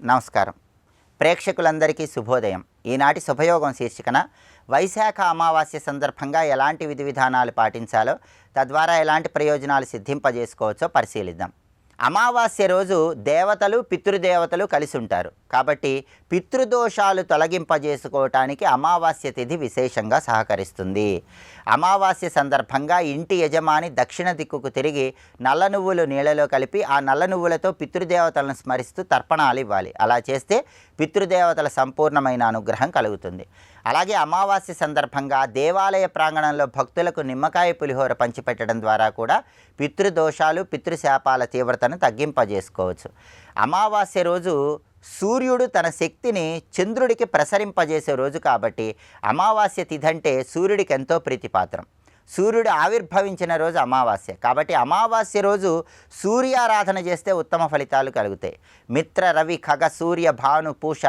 నమస్కారం. ప్రేక్షకులందరికీ శుభోదయం. ఈనాటి శుభయోగం శీర్షికన వైశాఖ అమావాస్య సందర్భంగా ఎలాంటి విధి విధానాలు పాటించాలో, తద్వారా ఎలాంటి ప్రయోజనాలు సిద్ధింపజేసుకోవచ్చో పరిశీలిద్దాం. అమావాస్య రోజు దేవతలు పితృదేవతలు కలిసి ఉంటారు కాబట్టి పితృదోషాలు తొలగింపజేసుకోవటానికి అమావాస్య తిథి విశేషంగా సహకరిస్తుంది. అమావాస్య సందర్భంగా ఇంటి యజమాని దక్షిణ దిక్కుకు తిరిగి నల్ల నువ్వులు నీళ్ళలో కలిపి ఆ నల్ల నువ్వులతో పితృదేవతలను స్మరిస్తూ తర్పణాలు ఇవ్వాలి. అలా చేస్తే పితృదేవతల సంపూర్ణమైన అనుగ్రహం కలుగుతుంది. అలాగే అమావాస్య సందర్భంగా దేవాలయ ప్రాంగణంలో భక్తులకు నిమ్మకాయ పులిహోర పంచిపెట్టడం ద్వారా కూడా పితృదోషాలు పితృశాపాల తీవ్రతను తగ్గింపజేసుకోవచ్చు. అమావాస్య రోజు సూర్యుడు తన శక్తిని చంద్రుడికి ప్రసరింపజేసే రోజు కాబట్టి అమావాస్య తిథి అంటే సూర్యుడికి ఎంతో ప్రీతిపాత్రం. సూర్యుడు ఆవిర్భవించిన రోజు అమావాస్య కాబట్టి అమావాస్య రోజు సూర్యారాధన చేస్తే ఉత్తమ ఫలితాలు కలుగుతాయి. మిత్ర రవి ఖగ సూర్య భాను పూష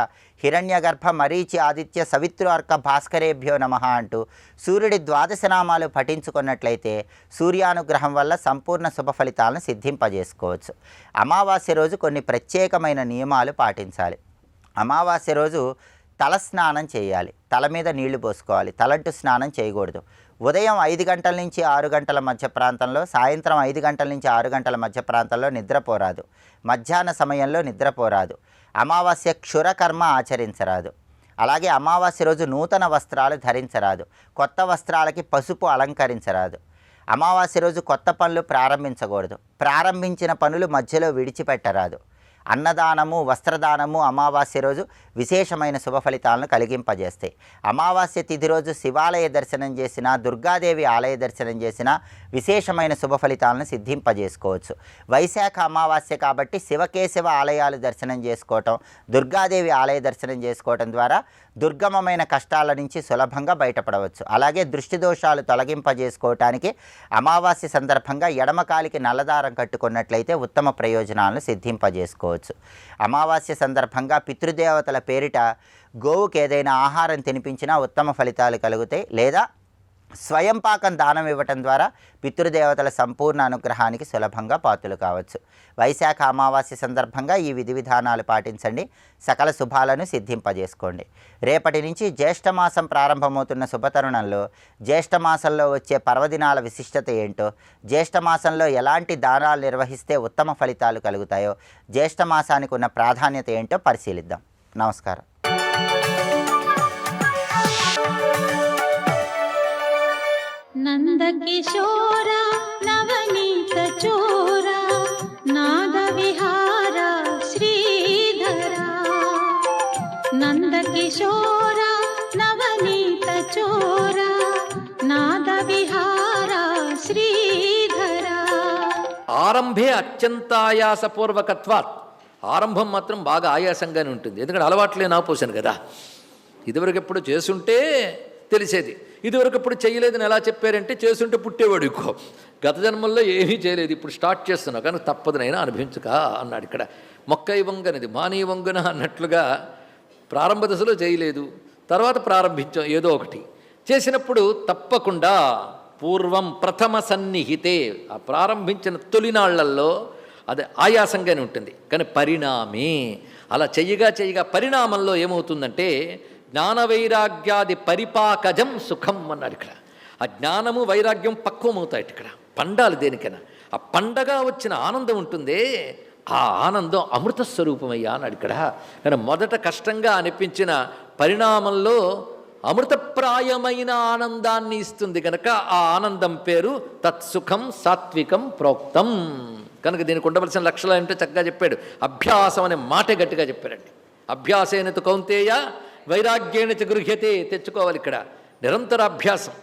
హిరణ్యగర్భ మరీచి ఆదిత్య సవిత్రు అర్క భాస్కరేభ్యో నమః అంటూ సూర్యుడి ద్వాదశనామాలు పఠించుకున్నట్లయితే సూర్యానుగ్రహం వల్ల సంపూర్ణ శుభ ఫలితాలను సిద్ధింపజేసుకోవచ్చు. అమావాస్య రోజు కొన్ని ప్రత్యేకమైన నియమాలు పాటించాలి. అమావాస్య రోజు తలస్నానం చేయాలి. తల మీద నీళ్లు పోసుకోవాలి. తలంటు స్నానం చేయకూడదు. ఉదయం 5 గంటల నుంచి 6 గంటల మధ్య ప్రాంతంలో, సాయంత్రం 5 గంటల నుంచి 6 గంటల మధ్య ప్రాంతంలో నిద్రపోరాదు. మధ్యాహ్న సమయంలో నిద్రపోరాదు. అమావాస్య క్షురకర్మ ఆచరించరాదు. అలాగే అమావాస్య రోజు నూతన వస్త్రాలు ధరించరాదు. కొత్త వస్త్రాలకి పసుపు అలంకరించరాదు. అమావాస్య రోజు కొత్త పనులు ప్రారంభించకూడదు. ప్రారంభించిన పనులు మధ్యలో విడిచిపెట్టరాదు. అన్నదానము వస్త్రదానము అమావాస్య రోజు విశేషమైన శుభ ఫలితాలను కలిగింపజేస్తాయి. అమావాస్య తిథి రోజు శివాలయ దర్శనం చేసినా, దుర్గాదేవి ఆలయ దర్శనం చేసినా విశేషమైన శుభ ఫలితాలను సిద్ధింపజేసుకోవచ్చు. వైశాఖ అమావాస్య కాబట్టి శివకేశవ ఆలయాలు దర్శనం చేసుకోవటం, దుర్గాదేవి ఆలయ దర్శనం చేసుకోవటం ద్వారా దుర్గమమైన కష్టాల నుంచి సులభంగా బయటపడవచ్చు. అలాగే దృష్టి దోషాలు తొలగింపజేసుకోవటానికి అమావాస్య సందర్భంగా ఎడమకాలికి నల్లదారం కట్టుకున్నట్లయితే ఉత్తమ ప్రయోజనాలను సిద్ధింపజేసుకోవచ్చు. అమావాస్య సందర్భంగా పితృదేవతల పేరిట గోవుకి ఏదైనా ఆహారం తినిపించినా ఉత్తమ ఫలితాలు కలుగుతాయి. లేదా స్వయం పాకం దానం ఇవ్వటం ద్వారా పితృదేవతల సంపూర్ణ అనుగ్రహానికి సులభంగా పాత్రలు కావచ్చు. వైశాఖ అమావాస్య సందర్భంగా ఈ విధి విధానాలు పాటించండి. సకల శుభాలను సిద్ధింపజేసుకోండి. రేపటి నుంచి జ్యేష్ఠమాసం ప్రారంభమవుతున్న శుభతరుణంలో జ్యేష్ఠమాసంలో వచ్చే పర్వదినాల విశిష్టత ఏంటో, జ్యేష్ఠమాసంలో ఎలాంటి దానాలు నిర్వహిస్తే ఉత్తమ ఫలితాలు కలుగుతాయో, జ్యేష్ఠమాసానికి ఉన్న ప్రాధాన్యత ఏంటో పరిశీలిద్దాం. నమస్కారం. నందకిశోర నవనీత చోర నాద విహార శ్రీధర నందకిశోర నవనీత చోర నాద విహార శ్రీధర. ఆరంభే అత్యంతాయాసపూర్వకత్వాత్. ఆరంభం మాత్రం బాగా ఆయాసంగానే ఉంటుంది. ఎందుకంటే అలవాట్లే నాపోసాను కదా. ఇదివరకు ఎప్పుడు చేసుంటే తెలిసేది. ఇదివరకు ఎప్పుడు చేయలేదని ఎలా చెప్పారంటే చేసుంటే పుట్టేవాడు ఎక్కువ. గత జన్మల్లో ఏమీ చేయలేదు, ఇప్పుడు స్టార్ట్ చేస్తున్నావు కానీ తప్పదునైనా అనుభవించుక అన్నాడు. ఇక్కడ మొక్క వంగనిది మానీ వంగున అన్నట్లుగా ప్రారంభ దశలో చేయలేదు, తర్వాత ప్రారంభించాం ఏదో ఒకటి. చేసినప్పుడు తప్పకుండా పూర్వం ప్రథమ సన్నిహితే, ఆ ప్రారంభించిన తొలినాళ్లలో అది ఆయాసంగానే ఉంటుంది. కానీ పరిణామే అలా చెయ్యగా పరిణామంలో ఏమవుతుందంటే జ్ఞానవైరాగ్యాది పరిపాకజం సుఖం అన్నాడు. ఇక్కడ ఆ జ్ఞానము వైరాగ్యం పక్వమవుతాయి. ఇక్కడ పండాలి దేనికైనా. ఆ పండగ వచ్చిన ఆనందం ఉంటుందే, ఆ ఆనందం అమృత స్వరూపమయ్యా అన్నాడు ఇక్కడ. కానీ మొదట కష్టంగా అనిపించిన పరిణామంలో అమృతప్రాయమైన ఆనందాన్ని ఇస్తుంది కనుక ఆ ఆనందం పేరు తత్సుఖం సాత్వికం ప్రోక్తం. కనుక దీనికి ఉండవలసిన లక్షణాలు ఏంటో చక్కగా చెప్పాడు. అభ్యాసం అనే మాటే గట్టిగా చెప్పారండి. అభ్యాసేన తు కౌంతేయ వైరాగ్యేణ చ గృహ్యతే. తెచ్చుకోవాలి ఇక్కడ నిరంతర అభ్యాసం.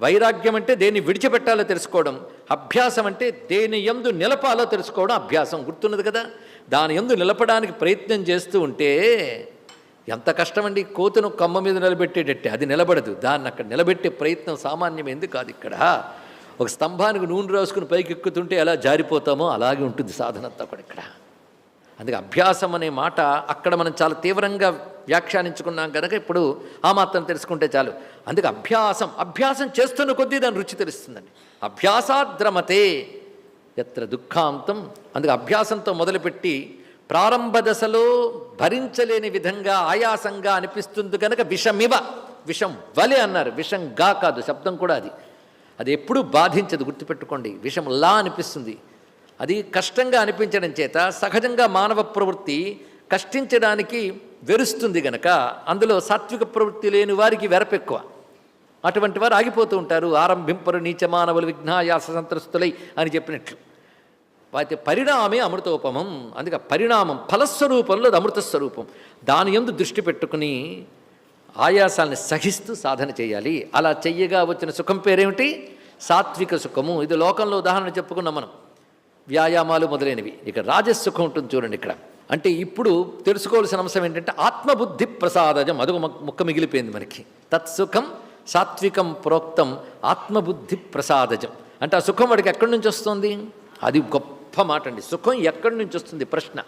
వైరాగ్యం అంటే దేన్ని విడిచిపెట్టాలో తెలుసుకోవడం, అభ్యాసం అంటే దేని యందు నిలపాలో తెలుసుకోవడం అభ్యాసం. గుర్తున్నది కదా. దాని యందు నిలపడానికి ప్రయత్నం చేస్తూ ఉంటే ఎంత కష్టమండి. కోతును కమ్మ మీద నిలబెట్టేటట్టే అది నిలబడదు. దాన్ని అక్కడ నిలబెట్టే ప్రయత్నం సామాన్యం ఎందుకు కాదు. ఇక్కడ ఒక స్తంభానికి నూనె రాసుకుని పైకి ఎక్కుతుంటే ఎలా జారిపోతామో అలాగే ఉంటుంది సాధనంతా కూడా ఇక్కడ. అందుకే అభ్యాసం అనే మాట అక్కడ మనం చాలా తీవ్రంగా వ్యాఖ్యానించుకున్నాం కనుక ఇప్పుడు ఆ మాత్రం తెలుసుకుంటే చాలు. అందుకే అభ్యాసం చేస్తున్న కొద్దీ దాని రుచి తెలుస్తుందండి. అభ్యాసాద్రమతే ఎత్ర దుఃఖాంతం. అందుకే అభ్యాసంతో మొదలుపెట్టి ప్రారంభ దశలో భరించలేని విధంగా ఆయాసంగా అనిపిస్తుంది కనుక విషమివ, విషం వలె అన్నారు. విషంగా కాదు, శబ్దం కూడా అది. అది ఎప్పుడూ బాధించదు, గుర్తుపెట్టుకోండి. విషంలా అనిపిస్తుంది. అది కష్టంగా అనిపించడం చేత సహజంగా మానవ ప్రవృత్తి కష్టించడానికి వెరుస్తుంది గనక అందులో సాత్విక ప్రవృత్తి లేని వారికి వెరపెక్కువ. అటువంటి వారు ఆగిపోతూ ఉంటారు. ఆరంభింపరు నీచ మానవులు విఘ్నాయాస సంత్రస్తులై అని చెప్పినట్లు. అయితే పరిణామే అమృతోపమం. అందుకే పరిణామం ఫలస్వరూపంలో అది అమృతస్వరూపం. దాని యందు దృష్టి పెట్టుకుని ఆయాసాన్ని సహిస్తూ సాధన చేయాలి. అలా చెయ్యగా వచ్చిన సుఖం పేరేమిటి? సాత్విక సుఖము. ఇది లోకంలో ఉదాహరణ చెప్పుకున్నాం మనం, వ్యాయామాలు మొదలైనవి. ఇక రాజసుఖం ఉంటుంది చూడండి ఇక్కడ. అంటే ఇప్పుడు తెలుసుకోవాల్సిన అంశం ఏంటంటే ఆత్మబుద్ధి ప్రసాదజం. అదొక ముక్క మిగిలిపోయింది మనకి. తత్సుఖం సాత్వికం ప్రోక్తం ఆత్మబుద్ధి ప్రసాదజం. అంటే ఆ సుఖం వాడికి ఎక్కడి నుంచి వస్తుంది? అది గొప్ప మాట అండి. సుఖం ఎక్కడి నుంచి వస్తుంది ప్రశ్న.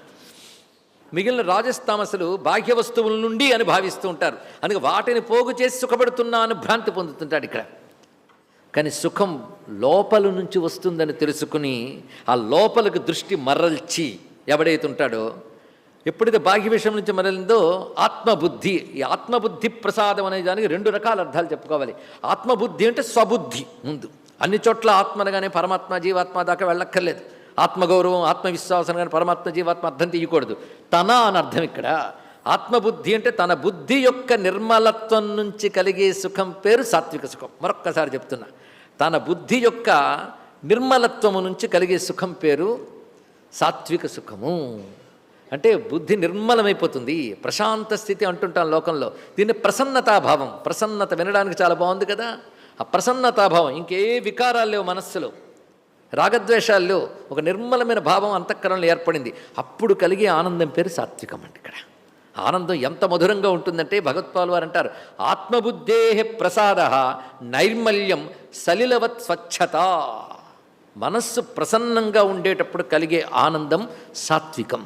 మిగిలిన రాజస్తామసులు బాహ్య వస్తువుల నుండి అని భావిస్తూ ఉంటారు. అందుకే వాటిని పోగు చేసి సుఖపడుతున్నా అని భ్రాంతి పొందుతుంటాడు ఇక్కడ. కానీ సుఖం లోపల నుంచి వస్తుందని తెలుసుకుని ఆ లోపలకు దృష్టి మరల్చి ఎవడైతే ఉంటాడో, ఎప్పుడైతే బాహ్య విషయం నుంచి మరలిందో ఆత్మబుద్ధి. ఈ ఆత్మబుద్ధి ప్రసాదం అనే దానికి రెండు రకాల అర్థాలు చెప్పుకోవాలి. ఆత్మబుద్ధి అంటే స్వబుద్ధి. ముందు అన్ని చోట్ల ఆత్మనగానే పరమాత్మ జీవాత్మ దాకా వెళ్ళక్కర్లేదు. ఆత్మగౌరవం ఆత్మవిశ్వాసం కానీ పరమాత్మ జీవాత్మ అర్థం తీయకూడదు. తన అని అర్థం ఇక్కడ. ఆత్మబుద్ధి అంటే తన బుద్ధి యొక్క నిర్మలత్వం నుంచి కలిగే సుఖం పేరు సాత్విక సుఖం. మరొక్కసారి చెప్తున్నా, తన బుద్ధి యొక్క నిర్మలత్వము నుంచి కలిగే సుఖం పేరు సాత్విక సుఖము. అంటే బుద్ధి నిర్మలమైపోతుంది, ప్రశాంత స్థితి అంటుంటాం లోకంలో. దీన్ని ప్రసన్నతాభావం. ప్రసన్నత వినడానికి చాలా బాగుంది కదా. ఆ ప్రసన్నతాభావం, ఇంకే వికారాలు లేవు మనస్సులో, రాగద్వేషాల్లో ఒక నిర్మలమైన భావం అంతఃకరణలో ఏర్పడింది. అప్పుడు కలిగే ఆనందం పేరు సాత్వికం అండి. ఇక్కడ ఆనందం ఎంత మధురంగా ఉంటుందంటే భగవత్పాల్ వారు అంటారు, ఆత్మబుద్ధే ప్రసాద నైర్మల్యం సలిలవత్ స్వచ్ఛత. మనస్సు ప్రసన్నంగా ఉండేటప్పుడు కలిగే ఆనందం సాత్వికం.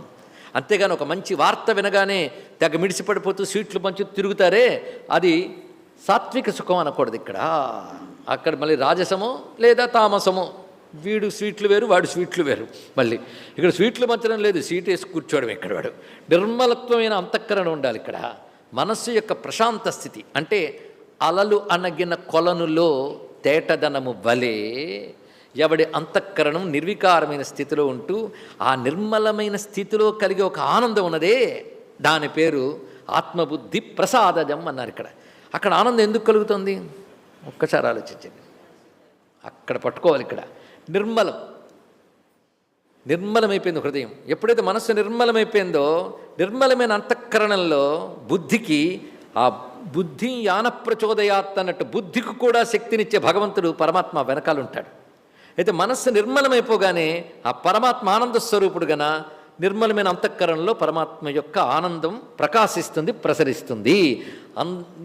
అంతేగాని ఒక మంచి వార్త వినగానే తెగ మిడిసిపడిపోతూ స్వీట్లు పంచు తిరుగుతారే, అది సాత్విక సుఖం అనకూడదు ఇక్కడ. అక్కడ మళ్ళీ రాజసమో లేదా తామసమో, వీడు స్వీట్లు వేరు వాడు స్వీట్లు వేరు. మళ్ళీ ఇక్కడ స్వీట్లు పంచడం లేదు, సీట్ వేసి కూర్చోవడం ఇక్కడ. వాడు నిర్మలత్వమైన అంతఃకరణ ఉండాలి ఇక్కడ. మనస్సు యొక్క ప్రశాంత స్థితి అంటే అలలు అనగిన కొలనులో తేటదనము వలె ఎవడి అంతఃకరణం నిర్వికారమైన స్థితిలో ఉంటూ ఆ నిర్మలమైన స్థితిలో కలిగే ఒక ఆనందం ఉన్నదే, దాని పేరు ఆత్మబుద్ధి ప్రసాదజం అన్నారు ఇక్కడ. అక్కడ ఆనందం ఎందుకు కలుగుతుంది ఒక్కసారి ఆలోచించండి. అక్కడ పట్టుకోవాలి. ఇక్కడ నిర్మలమైపోయింది హృదయం. ఎప్పుడైతే మనస్సు నిర్మలమైపోయిందో, నిర్మలమైన అంతఃకరణంలో బుద్ధికి, ఆ బుద్ధి యాన ప్రచోదయాత్ అన్నట్టు బుద్ధికి కూడా శక్తినిచ్చే భగవంతుడు పరమాత్మ వెనకాల ఉంటాడు. అయితే మనస్సు నిర్మలమైపోగానే ఆ పరమాత్మ ఆనంద స్వరూపుడు గన నిర్మలమైన అంతఃకరణలో పరమాత్మ యొక్క ఆనందం ప్రకాశిస్తుంది, ప్రసరిస్తుంది.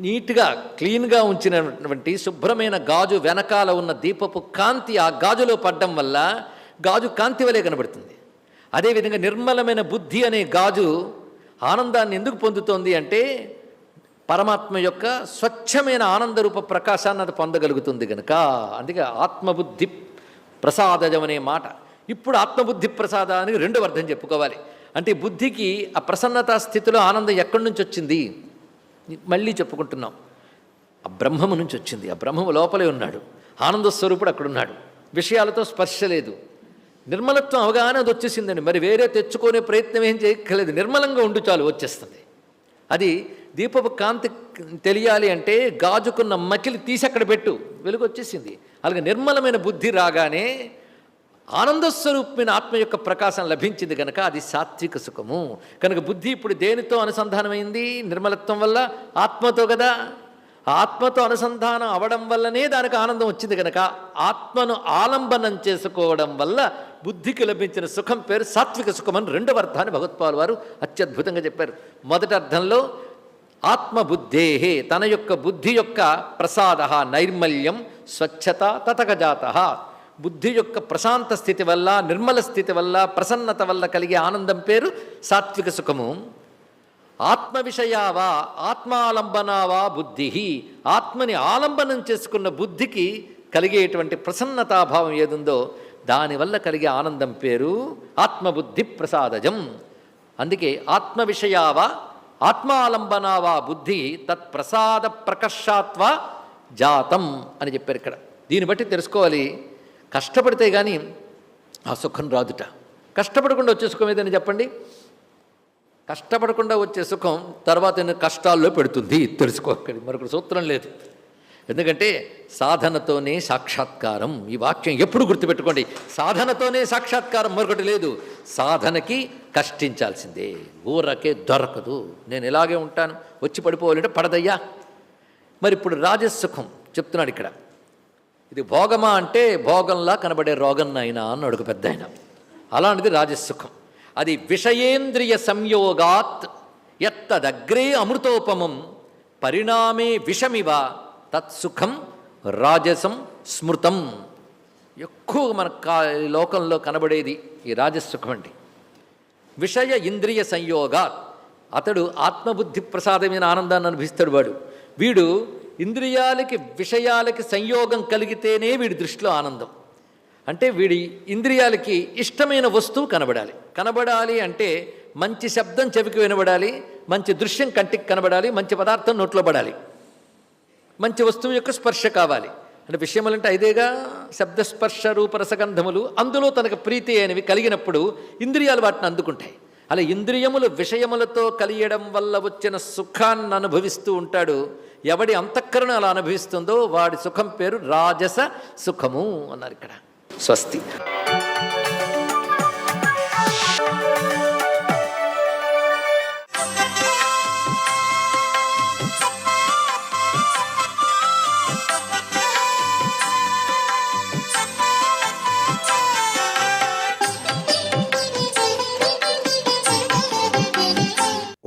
నీట్గా క్లీన్గా ఉంచినటువంటి శుభ్రమైన గాజు వెనకాల ఉన్న దీపపు కాంతి ఆ గాజులో పడ్డం వల్ల గాజు కాంతి వలె కనబడుతుంది. అదేవిధంగా నిర్మలమైన బుద్ధి అనే గాజు ఆనందాన్ని ఎందుకు పొందుతోంది అంటే పరమాత్మ యొక్క స్వచ్ఛమైన ఆనందరూప ప్రకాశాన్ని అది పొందగలుగుతుంది కనుక. అందుకే ఆత్మబుద్ధి ప్రసాదజం అనే మాట. ఇప్పుడు ఆత్మబుద్ధి ప్రసాదానికి రెండవ అర్థం చెప్పుకోవాలి. అంటే బుద్ధికి ఆ ప్రసన్నతా స్థితిలో ఆనందం ఎక్కడి నుంచి వచ్చింది? మళ్ళీ చెప్పుకుంటున్నాం, ఆ బ్రహ్మము నుంచి వచ్చింది. ఆ బ్రహ్మము లోపలే ఉన్నాడు, ఆనంద స్వరూపుడు అక్కడున్నాడు, విషయాలతో స్పర్శ లేదు. నిర్మలత్వం అవగానే అది వచ్చేసిందండి. మరి వేరే తెచ్చుకునే ప్రయత్నం ఏం చేయక్కర్లేదు, నిర్మలంగా ఉండు చాలు, వచ్చేస్తుంది. అది దీపపు కాంతి తెలియాలి అంటే గాజుకున్న మకిలి తీసి అక్కడ పెట్టు, వెలుగు వచ్చేసింది. అలాగే నిర్మలమైన బుద్ధి రాగానే ఆనందస్వరూపమైన ఆత్మ యొక్క ప్రకాశం లభించింది కనుక అది సాత్విక సుఖము. కనుక బుద్ధి ఇప్పుడు దేనితో అనుసంధానమైంది? నిర్మలత్వం వల్ల, ఆత్మతో కదా. ఆత్మతో అనుసంధానం అవడం వల్లనే దానికి ఆనందం వచ్చింది కనుక ఆత్మను ఆలంబనం చేసుకోవడం వల్ల బుద్ధికి లభించిన సుఖం పేరు సాత్విక సుఖం అని రెండవ అర్థాన్ని భగవత్పాల్ వారు అత్యద్భుతంగా చెప్పారు. మొదటి అర్థంలో ఆత్మబుద్ధేహే, తన యొక్క బుద్ధి యొక్క ప్రసాద నైర్మల్యం స్వచ్ఛత తతగజాత. బుద్ధి యొక్క ప్రశాంత స్థితి వల్ల, నిర్మల స్థితి వల్ల, ప్రసన్నత వల్ల కలిగే ఆనందం పేరు సాత్విక సుఖము. ఆత్మ విషయావా ఆత్మాలంబనావా బుద్ధి, ఆత్మని ఆలంబనం చేసుకున్న బుద్ధికి కలిగేటువంటి ప్రసన్నతాభావం ఏదుందో దానివల్ల కలిగే ఆనందం పేరు ఆత్మబుద్ధి ప్రసాదజం. అందుకే ఆత్మ విషయావా ఆత్మాలంబనావా బుద్ధి తత్ప్రసాద ప్రకర్షాత్వ జాతం అని చెప్పారు ఇక్కడ. దీన్ని బట్టి తెలుసుకోవాలి, కష్టపడితే కానీ ఆ సుఖం రాదుట. కష్టపడకుండా వచ్చే సుఖం ఏదని చెప్పండి. కష్టపడకుండా వచ్చే సుఖం తర్వాత కష్టాల్లో పెడుతుంది, తెలుసుకోకండి. మరొక సూత్రం లేదు. ఎందుకంటే సాధనతోనే సాక్షాత్కారం. ఈ వాక్యం ఎప్పుడు గుర్తుపెట్టుకోండి. సాధనతోనే సాక్షాత్కారం, మరొకటి లేదు. సాధనకి కష్టించాల్సిందే, ఊరకే దొరకదు. నేను ఇలాగే ఉంటాను, వచ్చి పడిపోవాలంటే పడదయ్యా. మరి ఇప్పుడు రాజసుఖం చెప్తున్నాడు ఇక్కడ. ఇది భోగమా అంటే భోగంలా కనబడే రోగం నాయనా అన్నాడు ఒక పెద్ద ఆయన. అలాంటిది రాజసుఖం. అది విషయేంద్రియ సంయోగాత్ ఎత్తదగ్రే అమృతోపమం పరిణామే విషమివ తత్సుఖం రాజసం స్మృతం. ఎక్కువ మన లోకంలో కనబడేది ఈ రాజసుఖం అండి. విషయ ఇంద్రియ సంయోగాత్, అతడు ఆత్మబుద్ధి ప్రసాదమైన ఆనందాన్ని అనుభవిస్తాడు. వీడు ఇంద్రియాలకి విషయాలకి సంయోగం కలిగితేనే వీడి దృష్టిలో ఆనందం. అంటే వీడి ఇంద్రియాలకి ఇష్టమైన వస్తువు కనబడాలి అంటే మంచి శబ్దం చెవికి వినబడాలి, మంచి దృశ్యం కంటికి కనబడాలి, మంచి పదార్థం నోట్లో పడాలి, మంచి వస్తువు యొక్క స్పర్శ కావాలి. అంటే విషయములంటే ఐదేగా, శబ్దస్పర్శ రూపరసగంధములు. అందులో తనకు ప్రీతి అయినవి కలిగినప్పుడు ఇంద్రియాలు వాటిని అందుకుంటాయి. అలా ఇంద్రియములు విషయములతో కలియడం వల్ల వచ్చిన సుఖాన్ని అనుభవిస్తూ ఉంటాడు. ఎవడి అంతఃకరణ అలా అనుభవిస్తుందో వాడి సుఖం పేరు రాజస సుఖము అన్నారు ఇక్కడ. స్వస్తి.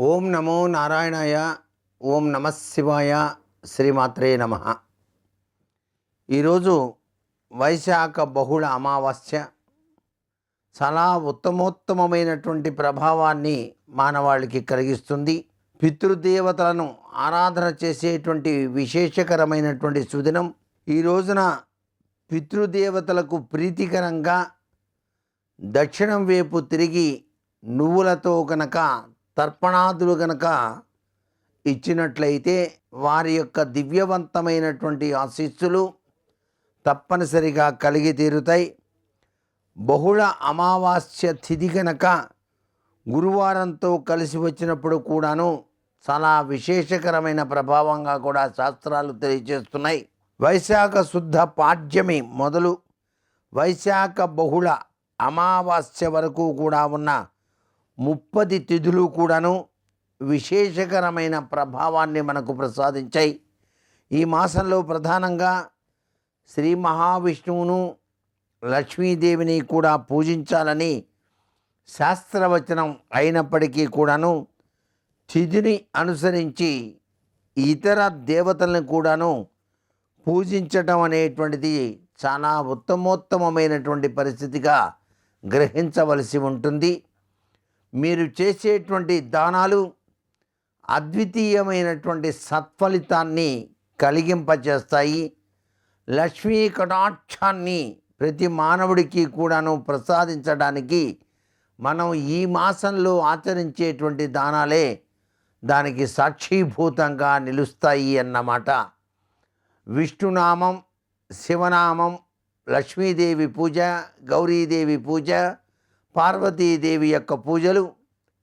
ఓం నమో నారాయణాయ. ఓం నమః శివాయ. శ్రీమాత్రే నమః. ఈరోజు వైశాఖ బహుళ అమావాస్య చాలా ఉత్తమోత్తమైనటువంటి ప్రభావాన్ని మానవాళికి కలిగిస్తుంది. పితృదేవతలను ఆరాధన చేసేటువంటి విశేషకరమైనటువంటి సుదినం. ఈ రోజున పితృదేవతలకు ప్రీతికరంగా దక్షిణం వైపు తిరిగి నువ్వులతో గనక తర్పణాదులు గనక ఇచ్చినట్లయితే వారి యొక్క దివ్యవంతమైనటువంటి ఆశీస్సులు తప్పనిసరిగా కలిగి తీరుతాయి. బహుళ అమావాస్య తిథి గనక గురువారంతో కలిసి వచ్చినప్పుడు కూడాను చాలా విశేషకరమైన ప్రభావంగా కూడా శాస్త్రాలు తెలియజేస్తున్నాయి. వైశాఖ శుద్ధ పాడ్యమి మొదలు వైశాఖ బహుళ అమావాస్య వరకు కూడా ఉన్న 30 తిథులు కూడాను విశేషకరమైన ప్రభావాన్ని మనకు ప్రసాదించాయి. ఈ మాసంలో ప్రధానంగా శ్రీ మహావిష్ణువును లక్ష్మీదేవిని కూడా పూజించాలని శాస్త్రవచనం అయినప్పటికీ కూడాను తిథిని అనుసరించి ఇతర దేవతలను కూడాను పూజించటం అనేటువంటిది చాలా ఉత్తమోత్తమైనటువంటి పరిస్థితిగా గ్రహించవలసి ఉంటుంది. మీరు చేసేటువంటి దానాలు అద్వితీయమైనటువంటి సత్ఫలితాన్ని కలిగింపచేస్తాయి. లక్ష్మీ కటాక్షాన్ని ప్రతి మానవుడికి కూడాను ప్రసాదించడానికి మనం ఈ మాసంలో ఆచరించేటువంటి దానాలే దానికి సాక్షీభూతంగా నిలుస్తాయి అన్నమాట. విష్ణునామం, శివనామం, లక్ష్మీదేవి పూజ, గౌరీదేవి పూజ, పార్వతీదేవి యొక్క పూజలు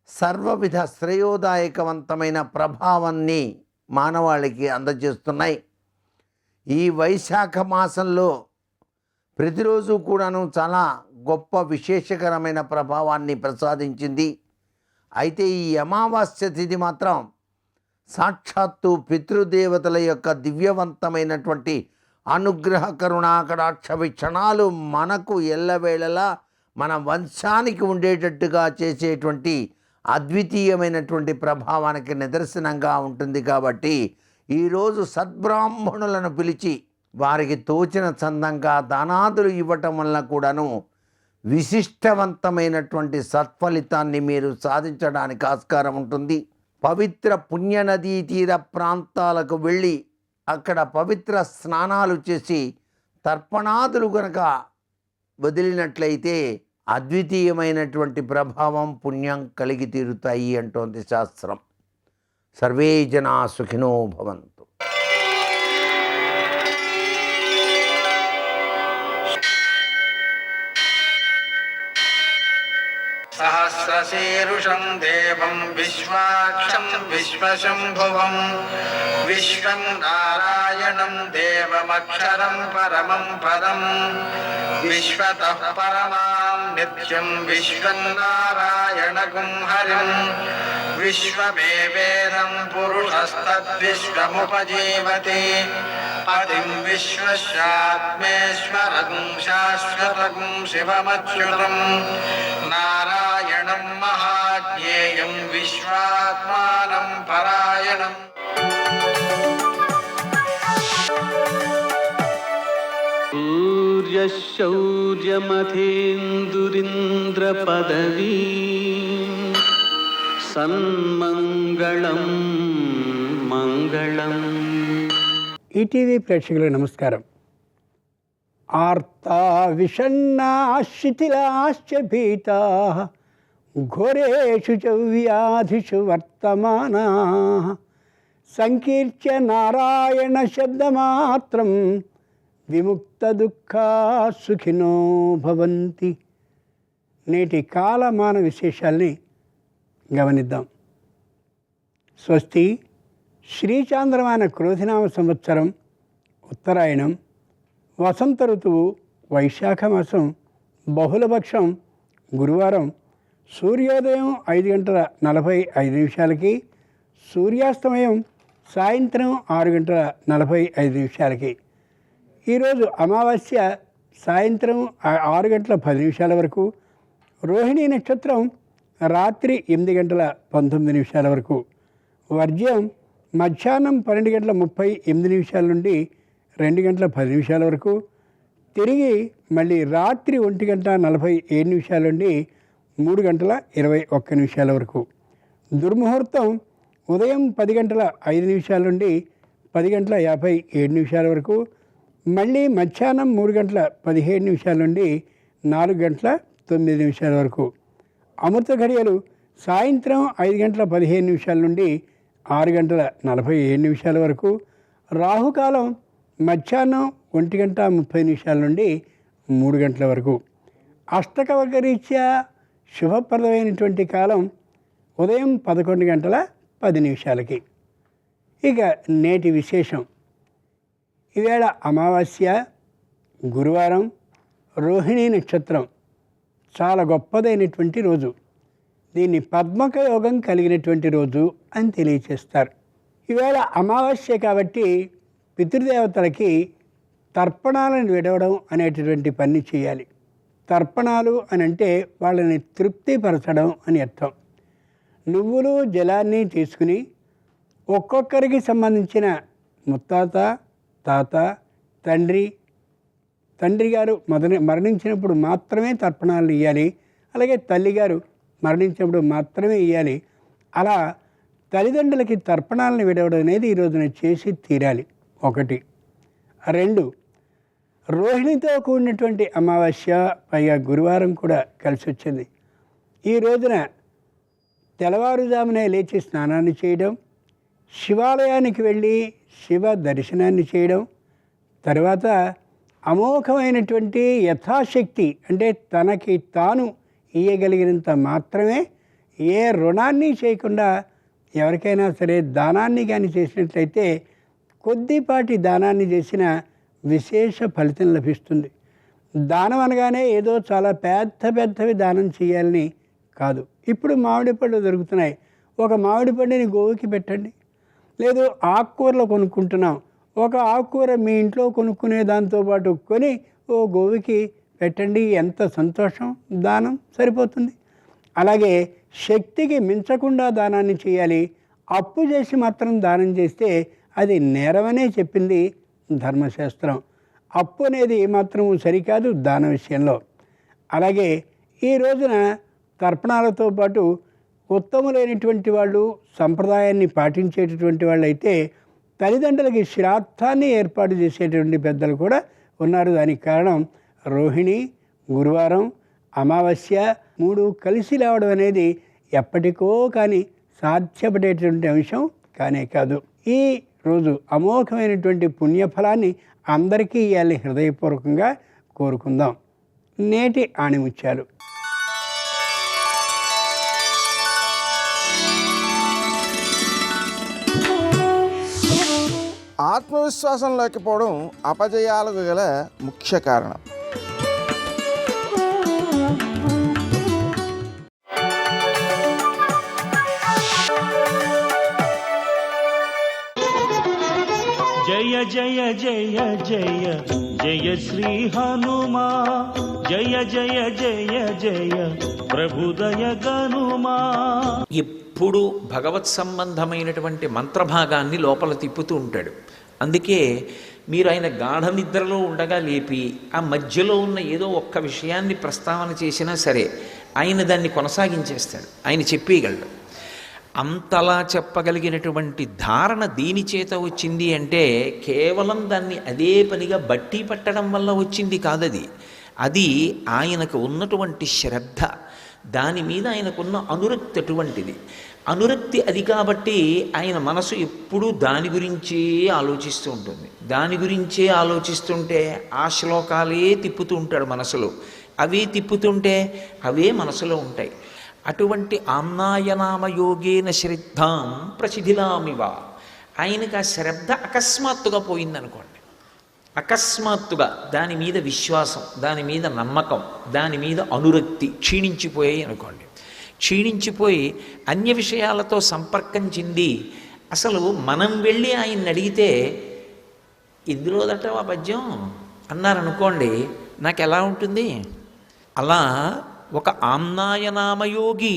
సర్వవిధ శ్రేయోదాయకవంతమైన ప్రభావాన్ని మానవాళికి అందజేస్తున్నాయి. ఈ వైశాఖ మాసంలో ప్రతిరోజు కూడాను చాలా గొప్ప విశేషకరమైన ప్రభావాన్ని ప్రసాదించింది. అయితే ఈ అమావాస్య తిథి మాత్రం సాక్షాత్తు పితృదేవతల యొక్క దివ్యవంతమైనటువంటి అనుగ్రహ కరుణా కటాక్ష వీక్షణాలు మనకు ఎల్లవేళలా మన వంశానికి ఉండేటట్టుగా చేసేటువంటి అద్వితీయమైనటువంటి ప్రభావానికి నిదర్శనంగా ఉంటుంది. కాబట్టి ఈరోజు సద్బ్రాహ్మణులను పిలిచి వారికి తోచిన చందంగా దానాదులు ఇవ్వటం వల్ల కూడాను విశిష్టవంతమైనటువంటి సత్ఫలితాన్ని మీరు సాధించడానికి ఆస్కారం ఉంటుంది. పవిత్ర పుణ్యనదీ తీర ప్రాంతాలకు వెళ్ళి అక్కడ పవిత్ర స్నానాలు చేసి తర్పణాదులు గనక వదిలినట్లయితే అద్వితీయమైనటువంటి ప్రభావం పుణ్యం కలిగి తీరుతాయి అంటోంది శాస్త్రం. సర్వే జనా సుఖినో భవంతు. సహస్రశీరుషం దేవం విశ్వాక్షం విశ్వశంభువం విశ్వం నారాయణం దేవమక్షరం పరమం పదం విశ్వతః పరమాం నిత్యం విశ్వం నారాయణగుం హరిం విశ్వమేవేదం పురుషస్తద్విశ్వముపజీవతి పతిం విశ్వస్యాత్మేశ్వరం శాశ్వతం శివమచ్యుతం నారాయణం మహాజ్ఞేయం విశ్వాత్మానం పరాయణం. సూర్యశౌర్యమథేందురింద్రపదవీ సన్మంగళం మంగళం. ఈటీవీ ప్రేక్షకులకు నమస్కారం. ఆర్తా విషన్నా శిథిలాశ్చ భీతా ఘోరేషు చ వ్యాధిషు వర్తమానా సంకీర్త్య నారాయణ శబ్దమాత్రం విముక్త దుఃఖా సుఖినో భవంతి. నేటి కాలమాన విశేషాల్ని గమనిద్దాం. స్వస్తి శ్రీచాంద్రమాన క్రోధినామ సంవత్సరం ఉత్తరాయణం, వసంత ఋతువు వైశాఖ మాసం, బహుళపక్షం, గురువారం, సూర్యోదయం 5:45 సూర్యాస్తమయం సాయంత్రం 6:45. ఈరోజు అమావాస్య సాయంత్రం 6:10 వరకు, రోహిణీ నక్షత్రం రాత్రి 8:19 వరకు, వర్జ్యం మధ్యాహ్నం 12:38 నుండి 2:10 వరకు, తిరిగి మళ్ళీ రాత్రి 1:47 నుండి 3:21 వరకు, దుర్ముహూర్తం ఉదయం 10:05 నుండి 10:57 వరకు, మళ్ళీ మధ్యాహ్నం 3:17 నుండి 4:09 వరకు, అమృత ఘడియలు సాయంత్రం 5:15 నుండి 6:47 వరకు, రాహుకాలం మధ్యాహ్నం 1:30 నుండి 3 గంటల వరకు. అష్టకవర్గరీత్యా శుభప్రదమైనటువంటి కాలం ఉదయం 11:10. ఇక నేటి విశేషం. ఈవేళ అమావాస్య, గురువారం, రోహిణీ నక్షత్రం, చాలా గొప్పదైనటువంటి రోజు. దీన్ని పద్మక యోగం కలిగినటువంటి రోజు అని తెలియచేస్తారు. ఈవేళ అమావాస్య కాబట్టి పితృదేవతలకి తర్పణాలను విడవడం అనేటటువంటి పని చేయాలి. తర్పణాలు అని అంటే వాళ్ళని తృప్తిపరచడం అని అర్థం. నువ్వులు జలాన్ని తీసుకుని ఒక్కొక్కరికి సంబంధించిన ముత్తాత, తాత, తండ్రి గారు మరణించినప్పుడు మాత్రమే తర్పణాలను ఇవ్వాలి. అలాగే తల్లిగారు మరణించినప్పుడు మాత్రమే ఇవ్వాలి. అలా తల్లిదండ్రులకి తర్పణాలను విడవడం అనేది ఈ రోజున చేసి తీరాలి. 1. 2, రోహిణితో కూడినటువంటి అమావాస్య, పైగా గురువారం కూడా కలిసి వచ్చింది. ఈ రోజున తెల్లవారుజామునే లేచి స్నానాన్ని చేయడం, శివాలయానికి వెళ్ళి శివ దర్శనాన్ని చేయడం, తర్వాత అమోఘమైనటువంటి యథాశక్తి అంటే తనకి తాను ఇయ్యగలిగినంత మాత్రమే, ఏ రుణాన్ని చేయకుండా ఎవరికైనా సరే దానాన్ని కానీ చేసినట్లయితే కొద్దిపాటి దానాన్ని చేసిన విశేష ఫలితం లభిస్తుంది. దానం అనగానే ఏదో చాలా పెద్దవి దానం చేయాలని కాదు. ఇప్పుడు మామిడి పళ్ళు దొరుకుతున్నాయి, ఒక మామిడి పండుని గోవుకి పెట్టండి. లేదు ఆకుకూరలు కొనుక్కుంటున్నాం, ఒక ఆకుకూర మీ ఇంట్లో కొనుక్కునే దాంతోపాటు కొని ఓ గోవుకి పెట్టండి. ఎంత సంతోషం, దానం సరిపోతుంది. అలాగే శక్తికి మించకుండా దానాన్ని చేయాలి. అప్పు చేసి మాత్రం దానం చేస్తే అది నేరమనే చెప్పింది ధర్మశాస్త్రం. అప్పు అనేది ఏమాత్రం సరికాదు దాన విషయంలో. అలాగే ఈ రోజున తర్పణాలతో పాటు ఉత్తములైనటువంటి వాళ్ళు, సంప్రదాయాన్ని పాటించేటటువంటి వాళ్ళు అయితే తల్లిదండ్రులకి శ్రాద్ధాన్ని ఏర్పాటు చేసేటువంటి పెద్దలు కూడా ఉన్నారు. దానికి కారణం రోహిణి, గురువారం, అమావాస్య 3 కలిసి రావడం అనేది ఎప్పటికో కానీ సాధ్యపడేటువంటి అంశం కానే కాదు. ఈ రోజు అమోఘమైనటువంటి పుణ్యఫలాన్ని అందరికీ ఇవ్వాలని హృదయపూర్వకంగా కోరుకుందాం. నేటి ఆణిముత్యాలు. ఆత్మవిశ్వాసం లేకపోవడం అపజయాలకు గల ముఖ్య కారణం. జయ జయ జయ జయ జయ శ్రీ హనుమా, జయ జయ జయ జయ ప్రభుదయ గనుమా. ఎప్పుడు భగవత్ సంబంధమైనటువంటి మంత్రభాగాన్ని లోపల తిప్పుతూ ఉంటాడు. అందుకే మీరు ఆయన గాఢ నిద్రలో ఉండగా లేపి ఆ మధ్యలో ఉన్న ఏదో ఒక్క విషయాన్ని ప్రస్తావన చేసినా సరే ఆయన దాన్ని కొనసాగించేస్తాడు, ఆయన చెప్పేయగలడు. అంతలా చెప్పగలిగినటువంటి ధారణ దీని చేత వచ్చింది అంటే కేవలం దాన్ని అదే పనిగా బట్టి పట్టడం వల్ల వచ్చింది కాదది. అది ఆయనకు ఉన్నటువంటి శ్రద్ధ, దాని మీద ఆయనకున్న అనురక్తి అటువంటిది. అనురక్తి అది కాబట్టి ఆయన మనసు ఎప్పుడూ దాని గురించే ఆలోచిస్తూ ఉంటుంది. దాని గురించే ఆలోచిస్తుంటే ఆ శ్లోకాలే తిప్పుతూ ఉంటాడు మనసులో. అవే తిప్పుతుంటే అవే మనసులో ఉంటాయి. అటువంటి ఆమ్నాయనామయోగేన శ్రద్ధాం ప్రసిధిలామివ. ఆయనకు ఆ శ్రద్ధ అకస్మాత్తుగా పోయిందనుకోండి, అకస్మాత్తుగా దాని మీద విశ్వాసం, దాని మీద నమ్మకం, దాని మీద అనురక్తి క్షీణించిపోయాయి అనుకోండి. క్షీణించిపోయి అన్య విషయాలతో సంపర్కం చెంది అసలు మనం వెళ్ళి ఆయన్ని అడిగితే ఇందులో దట్టవా పద్యం అన్నారనుకోండి, నాకు ఎలా ఉంటుంది? అలా ఒక ఆమ్నాయనామయోగి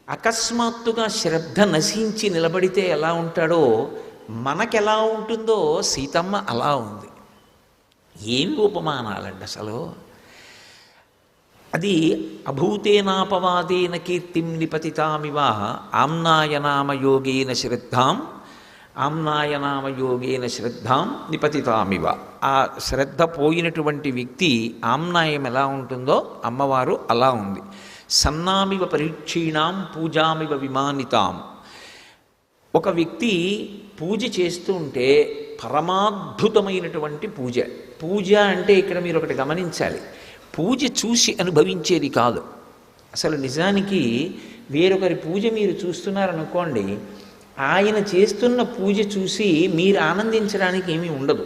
అకస్మాత్తుగా శ్రద్ధ నశించి నిలబడితే ఎలా ఉంటాడో మనకెలా ఉంటుందో సీతమ్మ అలా ఉంది. ఏమి ఉపమానాలండి అసలు! అది అభూతేనాపవాదేన కీర్తిం నిపతితామివ ఆమ్నాయనామయోగేన శ్రద్ధాం ఆమ్నాయనామయోగేన శ్రద్ధాం నిపతితామివ. ఆ శ్రద్ధ పోయినటువంటి వ్యక్తి ఆమ్నాయం ఎలా ఉంటుందో అమ్మవారు అలా ఉంది. సన్నామివ పరీక్షీణాం పూజామివ విమానితాం. ఒక వ్యక్తి పూజ చేస్తూ ఉంటే పరమాద్భుతమైనటువంటి పూజ. పూజ అంటే ఇక్కడ మీరు ఒకటి గమనించాలి, పూజ చూసి అనుభవించేది కాదు. అసలు నిజానికి వేరొకరి పూజ మీరు చూస్తున్నారనుకోండి, ఆయన చేస్తున్న పూజ చూసి మీరు ఆనందించడానికి ఏమీ ఉండదు.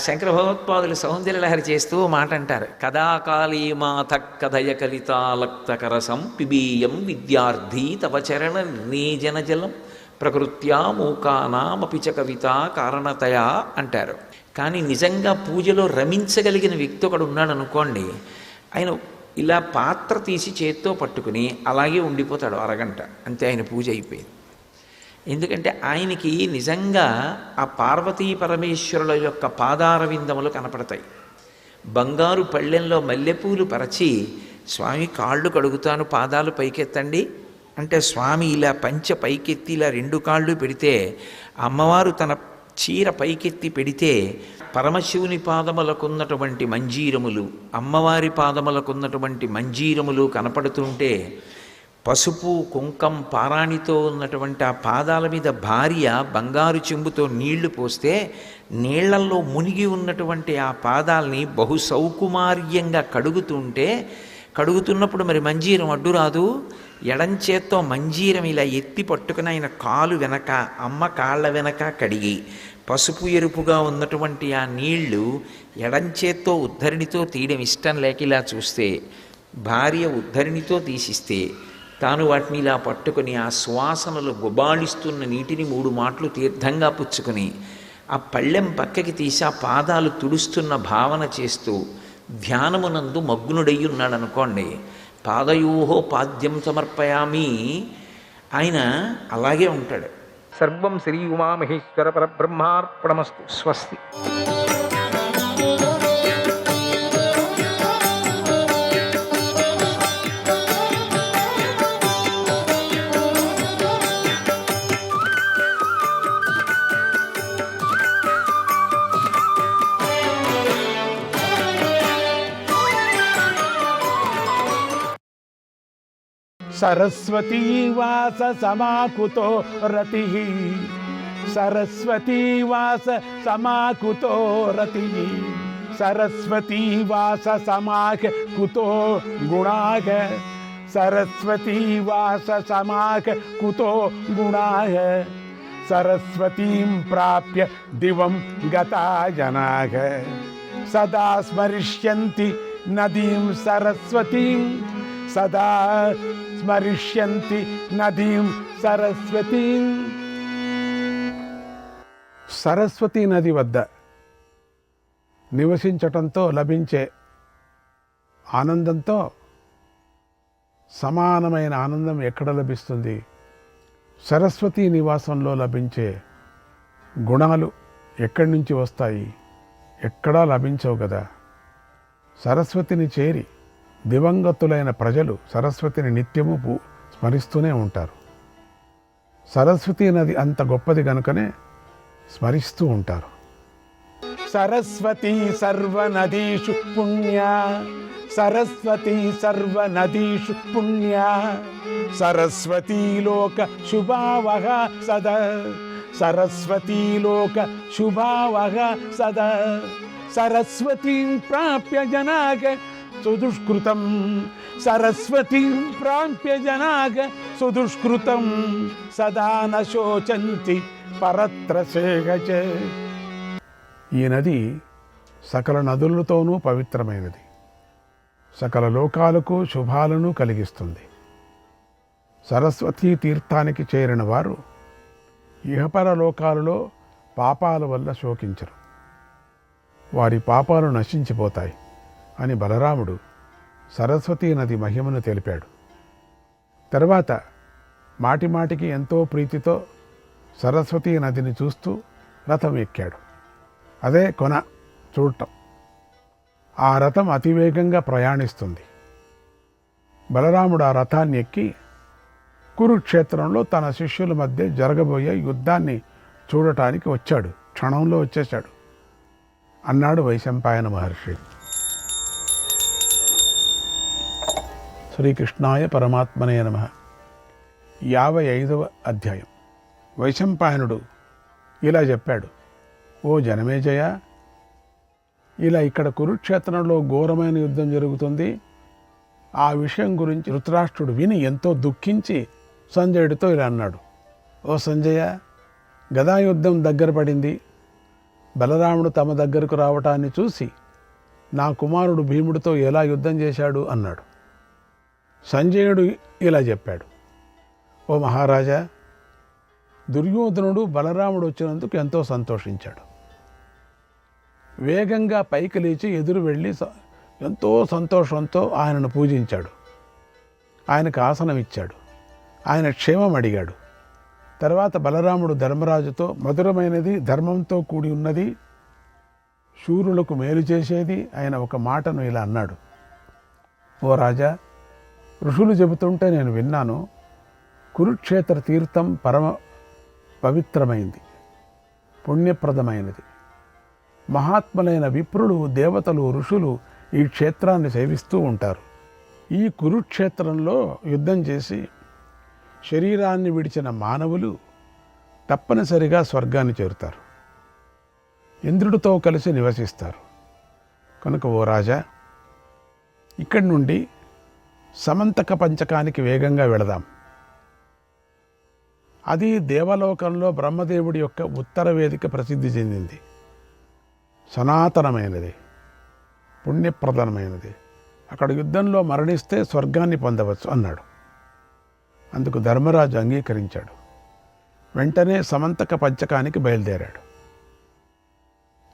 శంకర భగవత్పాదులు సౌందర్యలహరి చేస్తూ మాట అంటారు, కదాకాళీ మాత కథయ కలితాలక్తకరసం పిబీయం విద్యార్థి తవ చరణ నిర్ణీజన జలం ప్రకృత్యా మూకానామపి చ కవిత కారణతయా అంటారు. కానీ నిజంగా పూజలో రమించగలిగిన వ్యక్తి ఒకడు ఉన్నాడు అనుకోండి, ఆయన ఇలా పాత్ర తీసి చేత్తో పట్టుకుని అలాగే ఉండిపోతాడు అరగంట, అంతే ఆయన పూజ అయిపోయింది. ఎందుకంటే ఆయనకి నిజంగా ఆ పార్వతీ పరమేశ్వరుల యొక్క పాదారవిందములు కనపడతాయి. బంగారు పళ్ళెంలో మల్లెపూలు పరచి స్వామి కాళ్ళు కడుగుతాను పాదాలు పైకెత్తండి అంటే స్వామి ఇలా పంచె పైకెత్తి ఇలా 2 కాళ్ళు పెడితే అమ్మవారు తన చీర పైకెత్తి పెడితే పరమశివుని పాదములకున్నటువంటి మంజీరములు, అమ్మవారి పాదములకున్నటువంటి మంజీరములు కనపడుతుంటే పసుపు కుంకం పారాణితో ఉన్నటువంటి ఆ పాదాల మీద భార్య బంగారు చెంబుతో నీళ్లు పోస్తే నీళ్లల్లో మునిగి ఉన్నటువంటి ఆ పాదాలని బహు సౌకుమార్యంగా కడుగుతున్నప్పుడు మరి మంజీరం అడ్డు రాదు. ఎడంచేత్తో మంజీరం ఇలా ఎత్తి పట్టుకుని ఆయన కాలు వెనక అమ్మ కాళ్ళ వెనక కడిగి పసుపు ఎరుపుగా ఉన్నటువంటి ఆ నీళ్లు ఎడంచేత్తో ఉద్ధరిణితో తీయడం ఇష్టం లేక ఇలా చూస్తే భార్య ఉద్ధరిణితో తీసిస్తే తాను వాటిని ఇలా పట్టుకుని ఆ సువాసనలు గుబాళిస్తున్న నీటిని 3 మాటలు తీర్థంగా పుచ్చుకొని ఆ పళ్ళెం పక్కకి తీసి ఆ పాదాలు తుడుస్తున్న భావన చేస్తూ ధ్యానమునందు మగ్నుడయ్యి ఉన్నాడు అనుకోండి, పాదయోహో పాద్యం సమర్పయామి, ఆయన అలాగే ఉంటాడు. సర్వం శ్రీ ఉమామహేశ్వర పరబ్రహ్మార్పణమస్తు. స్వస్తి. సరస్వతీవాస సమాకుతో రతి, సరస్వతీవాస సమాకుతో రతి, సరస్వతీవాస సమాక కుతో గుణాగ, సరస్వతీవాస సమాక కుతో గుణాగ, సరస్వతీం ప్రాప్య దివం గతా జనాగ, సదా స్మరిష్యంతి నదీం సరస్వతీం, సదా స్మరిష్యంతి నదీం సరస్వతీం. సరస్వతీ నది వద్ద నివసించటంతో లభించే ఆనందంతో సమానమైన ఆనందం ఎక్కడ లభిస్తుంది? సరస్వతీ నివాసంలో లభించే గుణాలు ఎక్కడి నుంచి వస్తాయి? ఎక్కడా లభించవు కదా. సరస్వతిని చేరి దివంగతులైన ప్రజలు సరస్వతిని నిత్యము స్మరిస్తూనే ఉంటారు. సరస్వతీ నది అంత గొప్పది కనుకనే స్మరిస్తూ ఉంటారు. సరస్వతీ సర్వనదీషు పుణ్యా, సరస్వతీ సర్వనదీషు పుణ్యా, సరస్వతీలోక శుభావహ సదా, సరస్వతీలోక శుభావహ సదా, సరస్వతీం ప్రాప్య జనాగ సుదుష్కృతం, సరస్వతీం ప్రాప్య జనాగ సుదుష్కృతం, సదా న శోచంతి పరత్రసేగచ. ఈ నది సకల నదులతోనూ పవిత్రమైనది, సకల లోకాలకు శుభాలను కలిగిస్తుంది. సరస్వతీ తీర్థానికి చేరిన వారు ఇహపర లోకాలలో పాపాల వల్ల శోకించరు, వారి పాపాలు నశించిపోతాయి అని బలరాముడు సరస్వతీ నది మహిమను తెలిపాడు. తర్వాత మాటిమాటికి ఎంతో ప్రీతితో సరస్వతీ నదిని చూస్తూ రథం ఎక్కాడు. అదే కొన చూడటం. ఆ రథం అతివేగంగా ప్రయాణిస్తుంది. బలరాముడు ఆ రథాన్ని ఎక్కి కురుక్షేత్రంలో తన శిష్యుల మధ్య జరగబోయే యుద్ధాన్ని చూడటానికి వచ్చాడు. క్షణంలో వచ్చేశాడు అన్నాడు వైశంపాయన మహర్షి. శ్రీకృష్ణాయ పరమాత్మనే నమః. 55వ అధ్యాయం. వైశంపాయనుడు ఇలా చెప్పాడు. ఓ జనమేజయ, ఇలా ఇక్కడ కురుక్షేత్రంలో ఘోరమైన యుద్ధం జరుగుతుంది. ఆ విషయం గురించి ధృతరాష్ట్రుడు విని ఎంతో దుఃఖించి సంజయుడితో ఇలా అన్నాడు. ఓ సంజయ, గదాయుద్ధం దగ్గర పడింది. బలరాముడు తమ దగ్గరకు రావటాన్ని చూసి నా కుమారుడు భీముడితో ఎలా యుద్ధం చేశాడు అన్నాడు. సంజయుడు ఇలా చెప్పాడు. ఓ మహారాజా, దుర్యోధనుడు బలరాముడు వచ్చినందుకు ఎంతో సంతోషించాడు. వేగంగా పైకి లేచి ఎదురు వెళ్ళి ఎంతో సంతోషంతో ఆయనను పూజించాడు. ఆయనకు ఆసనం ఇచ్చాడు. ఆయన క్షేమం అడిగాడు. తర్వాత బలరాముడు ధర్మరాజుతో మధురమైనది, ధర్మంతో కూడి ఉన్నది, శూరులకు మేలు చేసేది ఆయన ఒక మాటను ఇలా అన్నాడు. ఓ రాజా, ఋషులు చెబుతుంటే నేను విన్నాను. కురుక్షేత్ర తీర్థం పరమ పవిత్రమైంది, పుణ్యప్రదమైనది. మహాత్ములైన విప్రులు, దేవతలు, ఋషులు ఈ క్షేత్రాన్ని సేవిస్తూ ఉంటారు. ఈ కురుక్షేత్రంలో యుద్ధం చేసి శరీరాన్ని విడిచిన మానవులు తప్పనిసరిగా స్వర్గాన్ని చేరుతారు, ఇంద్రుడితో కలిసి నివసిస్తారు. కనుక ఓ రాజా, ఇక్కడి నుండి సమంతక పంచకానికి వేగంగా వెళదాం. అది దేవలోకంలో బ్రహ్మదేవుడి యొక్క ఉత్తర వేదిక ప్రసిద్ధి చెందింది. సనాతనమైనది, పుణ్యప్రదమైనది. అక్కడ యుద్ధంలో మరణిస్తే స్వర్గాన్ని పొందవచ్చు అన్నాడు. అందుకు ధర్మరాజు అంగీకరించాడు. వెంటనే సమంతక పంచకానికి బయలుదేరాడు.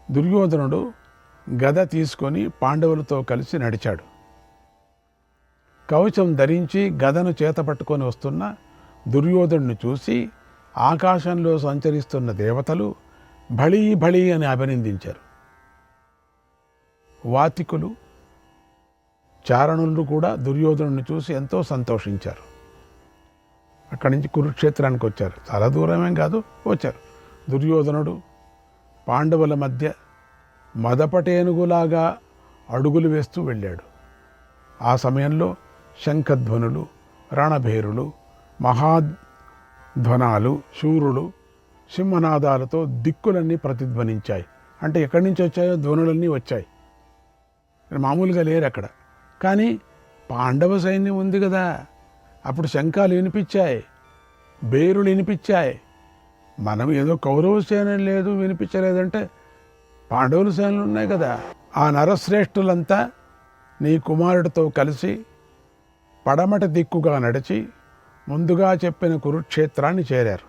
దుర్యోధనుడు గద తీసుకొని పాండవులతో కలిసి నడిచాడు. కవచం ధరించి గదను చేతపట్టుకొని వస్తున్న దుర్యోధనుడిని చూసి ఆకాశంలో సంచరిస్తున్న దేవతలు భళీ భళీ అని అభినందించారు. వాతికులు, చారణులు కూడా దుర్యోధనుడిని చూసి ఎంతో సంతోషించారు. అక్కడి నుంచి కురుక్షేత్రానికి వచ్చారు. చాలా దూరమేం కాదు, వచ్చారు. దుర్యోధనుడు పాండవుల మధ్య మదపటేనుగులాగా అడుగులు వేస్తూ వెళ్ళాడు. ఆ సమయంలో శంఖధ్వనులు, రణభేరులు, మహాధ్వనాలు, శూరులు, సింహనాదాలతో దిక్కులన్నీ ప్రతిధ్వనించాయి. అంటే ఎక్కడి నుంచి వచ్చాయో ధ్వనులన్నీ వచ్చాయి. మామూలుగా లేరు అక్కడ. కానీ పాండవ సైన్యం ఉంది కదా, అప్పుడు శంఖాలు వినిపించాయి, బేరులు వినిపించాయి. మనం ఏదో కౌరవ సేన లేదు వినిపించలేదంటే పాండవుల సేనలు ఉన్నాయి కదా. ఆ నరశ్రేష్ఠులంతా నీ కుమారుడితో కలిసి పడమటి దిక్కుగా నడిచి ముందుగా చెప్పిన కురుక్షేత్రాన్ని చేరారు.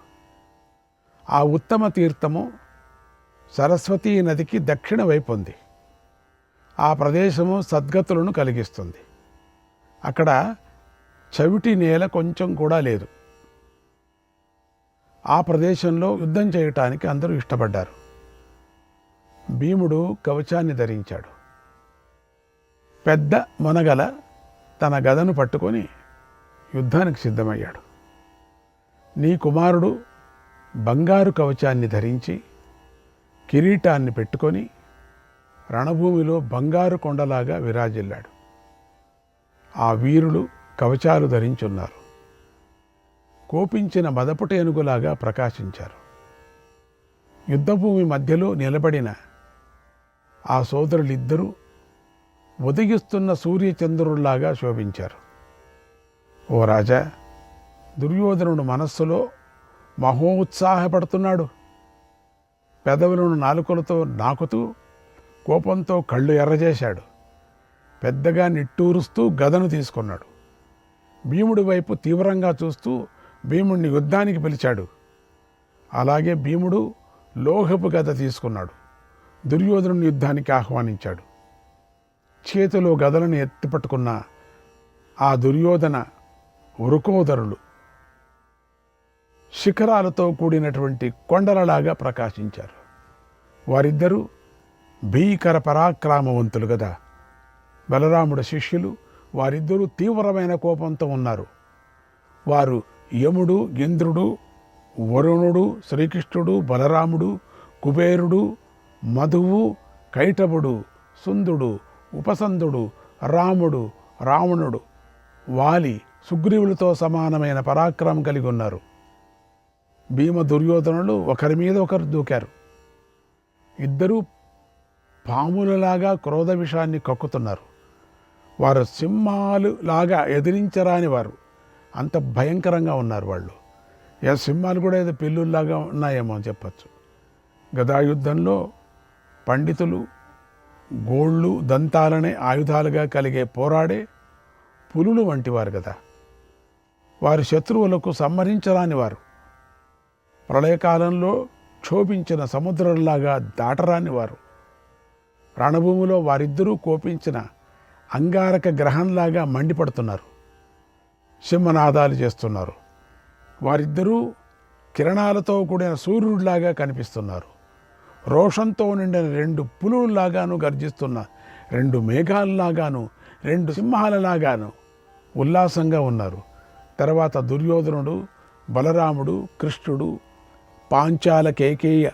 ఆ ఉత్తమ తీర్థము సరస్వతీ నదికి దక్షిణ వైపు ఉంది. ఆ ప్రదేశము సద్గతులను కలిగిస్తుంది. అక్కడ చవిటి నేల కొంచెం కూడా లేదు. ఆ ప్రదేశంలో యుద్ధం చేయటానికి అందరూ ఇష్టపడ్డారు. భీముడు కవచాన్ని ధరించాడు. పెద్ద మొనగల తన గదను పట్టుకొని యుద్ధానికి సిద్ధమయ్యాడు. నీ కుమారుడు బంగారు కవచాన్ని ధరించి కిరీటాన్ని పెట్టుకొని రణభూమిలో బంగారు కొండలాగా విరాజిల్లాడు. ఆ వీరులు కవచాలు ధరించున్నారు. కోపించిన మదపుట ఏనుగులాగా ప్రకాశించారు. యుద్ధభూమి మధ్యలో నిలబడిన ఆ సోదరులిద్దరూ ఉదయిస్తున్న సూర్యచంద్రుల్లాగా శోభించారు. ఓ రాజా, దుర్యోధనుడు మనస్సులో మహోత్సాహపడుతున్నాడు. పెదవులను నాలుకలతో నాకుతూ కోపంతో కళ్ళు ఎర్రజేశాడు. పెద్దగా నిట్టూరుస్తూ గదను తీసుకున్నాడు. భీముడి వైపు తీవ్రంగా చూస్తూ భీముడిని యుద్ధానికి పిలిచాడు. అలాగే భీముడు లోహపు గద తీసుకున్నాడు. దుర్యోధనుని యుద్ధానికి ఆహ్వానించాడు. చేతిలో గదలను ఎత్తిపట్టుకున్న ఆ దుర్యోధన వృకోదరులు శిఖరాలతో కూడినటువంటి కొండలలాగా ప్రకాశించారు. వారిద్దరూ భీకర పరాక్రమవంతులు కదా. బలరాముడి శిష్యులు వారిద్దరూ తీవ్రమైన కోపంతో ఉన్నారు. వారు యముడు, ఇంద్రుడు, వరుణుడు, శ్రీకృష్ణుడు, బలరాముడు, కుబేరుడు, మధువు, కైటవుడు, సుందుడు, ఉపసందుడు, రాముడు, రావణుడు, వాలి, సుగ్రీవులతో సమానమైన పరాక్రమం కలిగి ఉన్నారు. భీమ దుర్యోధనులు ఒకరి మీద ఒకరు దూకారు. ఇద్దరూ పాములలాగా క్రోధ విషాన్ని కక్కుతున్నారు. వారు సింహాలు లాగా ఎదిరించరాని వారు. అంత భయంకరంగా ఉన్నారు వాళ్ళు. సింహాలు కూడా ఏదో పిల్లుల్లాగా ఉన్నాయేమో అని చెప్పచ్చు. గదాయుద్ధంలో పండితులు గోళ్ళు, దంతాలనే ఆయుధాలుగా కలిగే పోరాడే పులులు వంటివారు కదా. వారి శత్రువులకు సంహరించరాని వారు. ప్రళయకాలంలో క్షోభించిన సముద్రంలాగా దాటరాని వారు. రణభూమిలో వారిద్దరూ కోపించిన అంగారక గ్రహంలాగా మండిపడుతున్నారు. సింహనాదాలు చేస్తున్నారు. వారిద్దరూ కిరణాలతో కూడిన సూర్యుడిలాగా కనిపిస్తున్నారు. రోషంతో నిండిన రెండు పులుల్లాగాను గర్జిస్తున్న రెండు మేఘాలలాగాను రెండు సింహాలలాగాను ఉల్లాసంగా ఉన్నారు. తర్వాత దుర్యోధనుడు, బలరాముడు, కృష్ణుడు, పాంచాల కేకేయ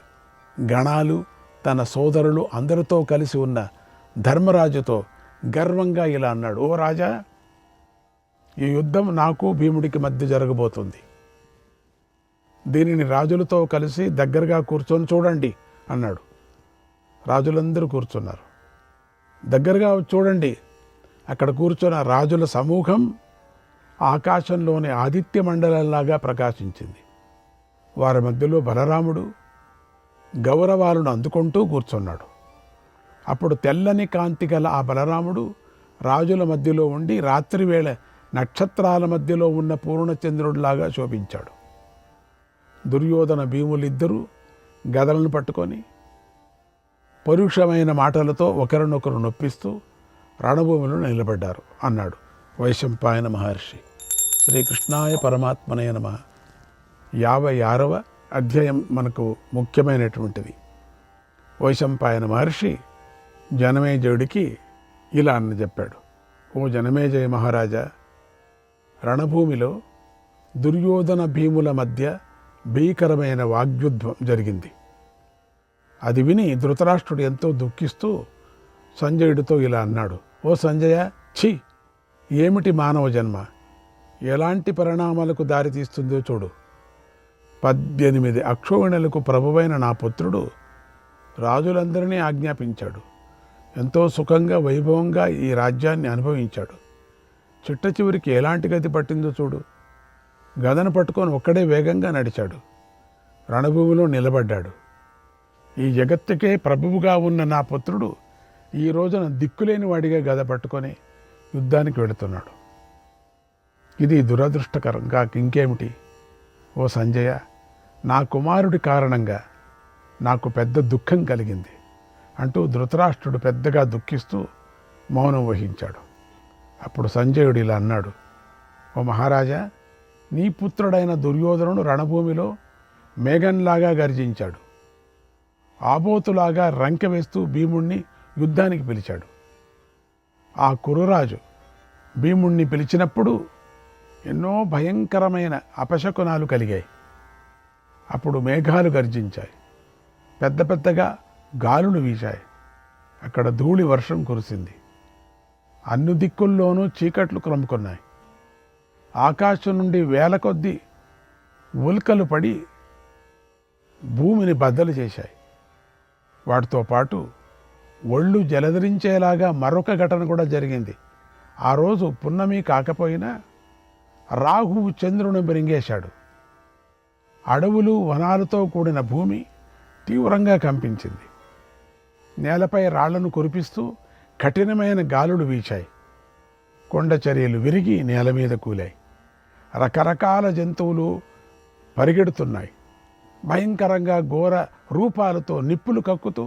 గణాలు, తన సోదరులు అందరితో కలిసి ఉన్న ధర్మరాజుతో గర్వంగా ఇలా అన్నాడు. ఓ రాజా, ఈ యుద్ధం నాకు భీముడికి మధ్య జరగబోతుంది. దీనిని రాజులతో కలిసి దగ్గరగా కూర్చొని చూడండి అన్నాడు. రాజులందరూ కూర్చున్నారు. దగ్గరగా చూడండి. అక్కడ కూర్చున్న రాజుల సమూహం ఆకాశంలోని ఆదిత్య మండలంలాగా ప్రకాశించింది. వారి మధ్యలో బలరాముడు గౌరవాలను అందుకుంటూ కూర్చున్నాడు. అప్పుడు తెల్లని కాంతి గల ఆ బలరాముడు రాజుల మధ్యలో ఉండి రాత్రివేళ నక్షత్రాల మధ్యలో ఉన్న పూర్ణచంద్రుడిలాగా శోభించాడు. దుర్యోధన భీములిద్దరూ గదలను పట్టుకొని పరుషమైన మాటలతో ఒకరినొకరు నొప్పిస్తూ రణభూమిలో నిలబడ్డారు అన్నాడు వైశంపాయన మహర్షి. శ్రీకృష్ణాయ పరమాత్మనే నమః. 56వ అధ్యాయం మనకు ముఖ్యమైనటువంటిది. వైశంపాయన మహర్షి జనమేజయుడికి ఇలా అని చెప్పాడు. ఓ జనమేజయ మహారాజా, రణభూమిలో దుర్యోధన భీముల మధ్య భీకరమైన వాగ్యుద్ధం జరిగింది. అది విని ధృతరాష్ట్రుడు ఎంతో దుఃఖిస్తూ సంజయుడితో ఇలా అన్నాడు. ఓ సంజయ, ఛీ, ఏమిటి మానవ జన్మ! ఎలాంటి పరిణామాలకు దారితీస్తుందో చూడు. 18 అక్షోహిణులకు ప్రభువైన నా పుత్రుడు రాజులందరినీ ఆజ్ఞాపించాడు. ఎంతో సుఖంగా వైభవంగా ఈ రాజ్యాన్ని అనుభవించాడు. చిట్ట చివరికి ఎలాంటి గతి పట్టిందో చూడు. గదను పట్టుకొని ఒక్కడే వేగంగా నడిచాడు. రణభూమిలో నిలబడ్డాడు. ఈ జగత్తుకే ప్రభువుగా ఉన్న నా పుత్రుడు ఈ రోజున దిక్కులేని వాడిగా గద పట్టుకొని యుద్ధానికి వెళుతున్నాడు. ఇది దురదృష్టకరంగా ఇంకేమిటి? ఓ సంజయ, నా కుమారుడి కారణంగా నాకు పెద్ద దుఃఖం కలిగింది అంటూ ధృతరాష్ట్రుడు పెద్దగా దుఃఖిస్తూ మౌనం వహించాడు. అప్పుడు సంజయుడు ఇలా అన్నాడు, ఓ మహారాజా, నీ పుత్రుడైన దుర్యోధనుడు రణభూమిలో మేఘంలాగా గర్జించాడు. ఆబోతులాగా రంకె వేస్తూ భీముణ్ణి యుద్ధానికి పిలిచాడు. ఆ కురురాజు భీముణ్ణి పిలిచినప్పుడు ఎన్నో భయంకరమైన అపశకునాలు కలిగాయి. అప్పుడు మేఘాలు గర్జించాయి, పెద్ద పెద్దగా గాలులు వీశాయి. అక్కడ ధూళి వర్షం కురిసింది. అన్ని దిక్కుల్లోనూ చీకట్లు క్రమ్ముకున్నాయి. ఆకాశం నుండి వేల కొద్దీ ఉల్కలు పడి భూమిని బద్దలు చేశాయి. వాటితో పాటు ఒళ్ళు జలధరించేలాగా మరొక ఘటన కూడా జరిగింది. ఆ రోజు పున్నమి కాకపోయినా రాహువు చంద్రుని బెరింగేశాడు. అడవులు వనాలతో కూడిన భూమి తీవ్రంగా కంపించింది. నేలపై రాళ్లను కురిపిస్తూ కఠినమైన గాలులు వీచాయి. కొండ చర్యలు విరిగి నేల మీద కూలాయి. రకరకాల జంతువులు పరిగెడుతున్నాయి. భయంకరంగా ఘోర రూపాలతో నిప్పులు కక్కుతూ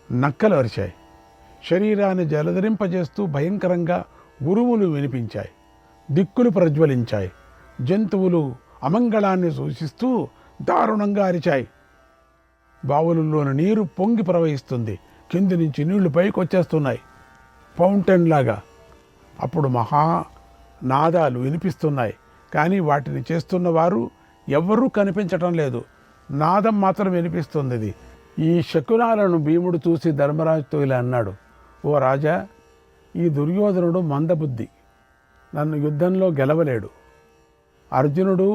నక్కలు అరిచాయి. శరీరాన్ని జలధరింపజేస్తూ భయంకరంగా ఉరుములు వినిపించాయి. దిక్కులు ప్రజ్వలించాయి. జంతువులు అమంగళాన్ని సూచిస్తూ దారుణంగా అరిచాయి. బావులలోని నీరు పొంగి ప్రవహిస్తుంది. కింది నుంచి నీళ్లు పైకి వచ్చేస్తున్నాయి ఫౌంటైన్ లాగా. అప్పుడు మహానాదాలు వినిపిస్తున్నాయి. కానీ వాటిని చేస్తున్న వారు ఎవ్వరూ కనిపించటం లేదు. నాదం మాత్రం వినిపిస్తుంది. ఈ శకునాలను భీముడు చూసి ధర్మరాజుతో ఇలా అన్నాడు, ఓ రాజా, ఈ దుర్యోధనుడు మందబుద్ధి, నన్ను యుద్ధంలో గెలవలేడు. అర్జునుడు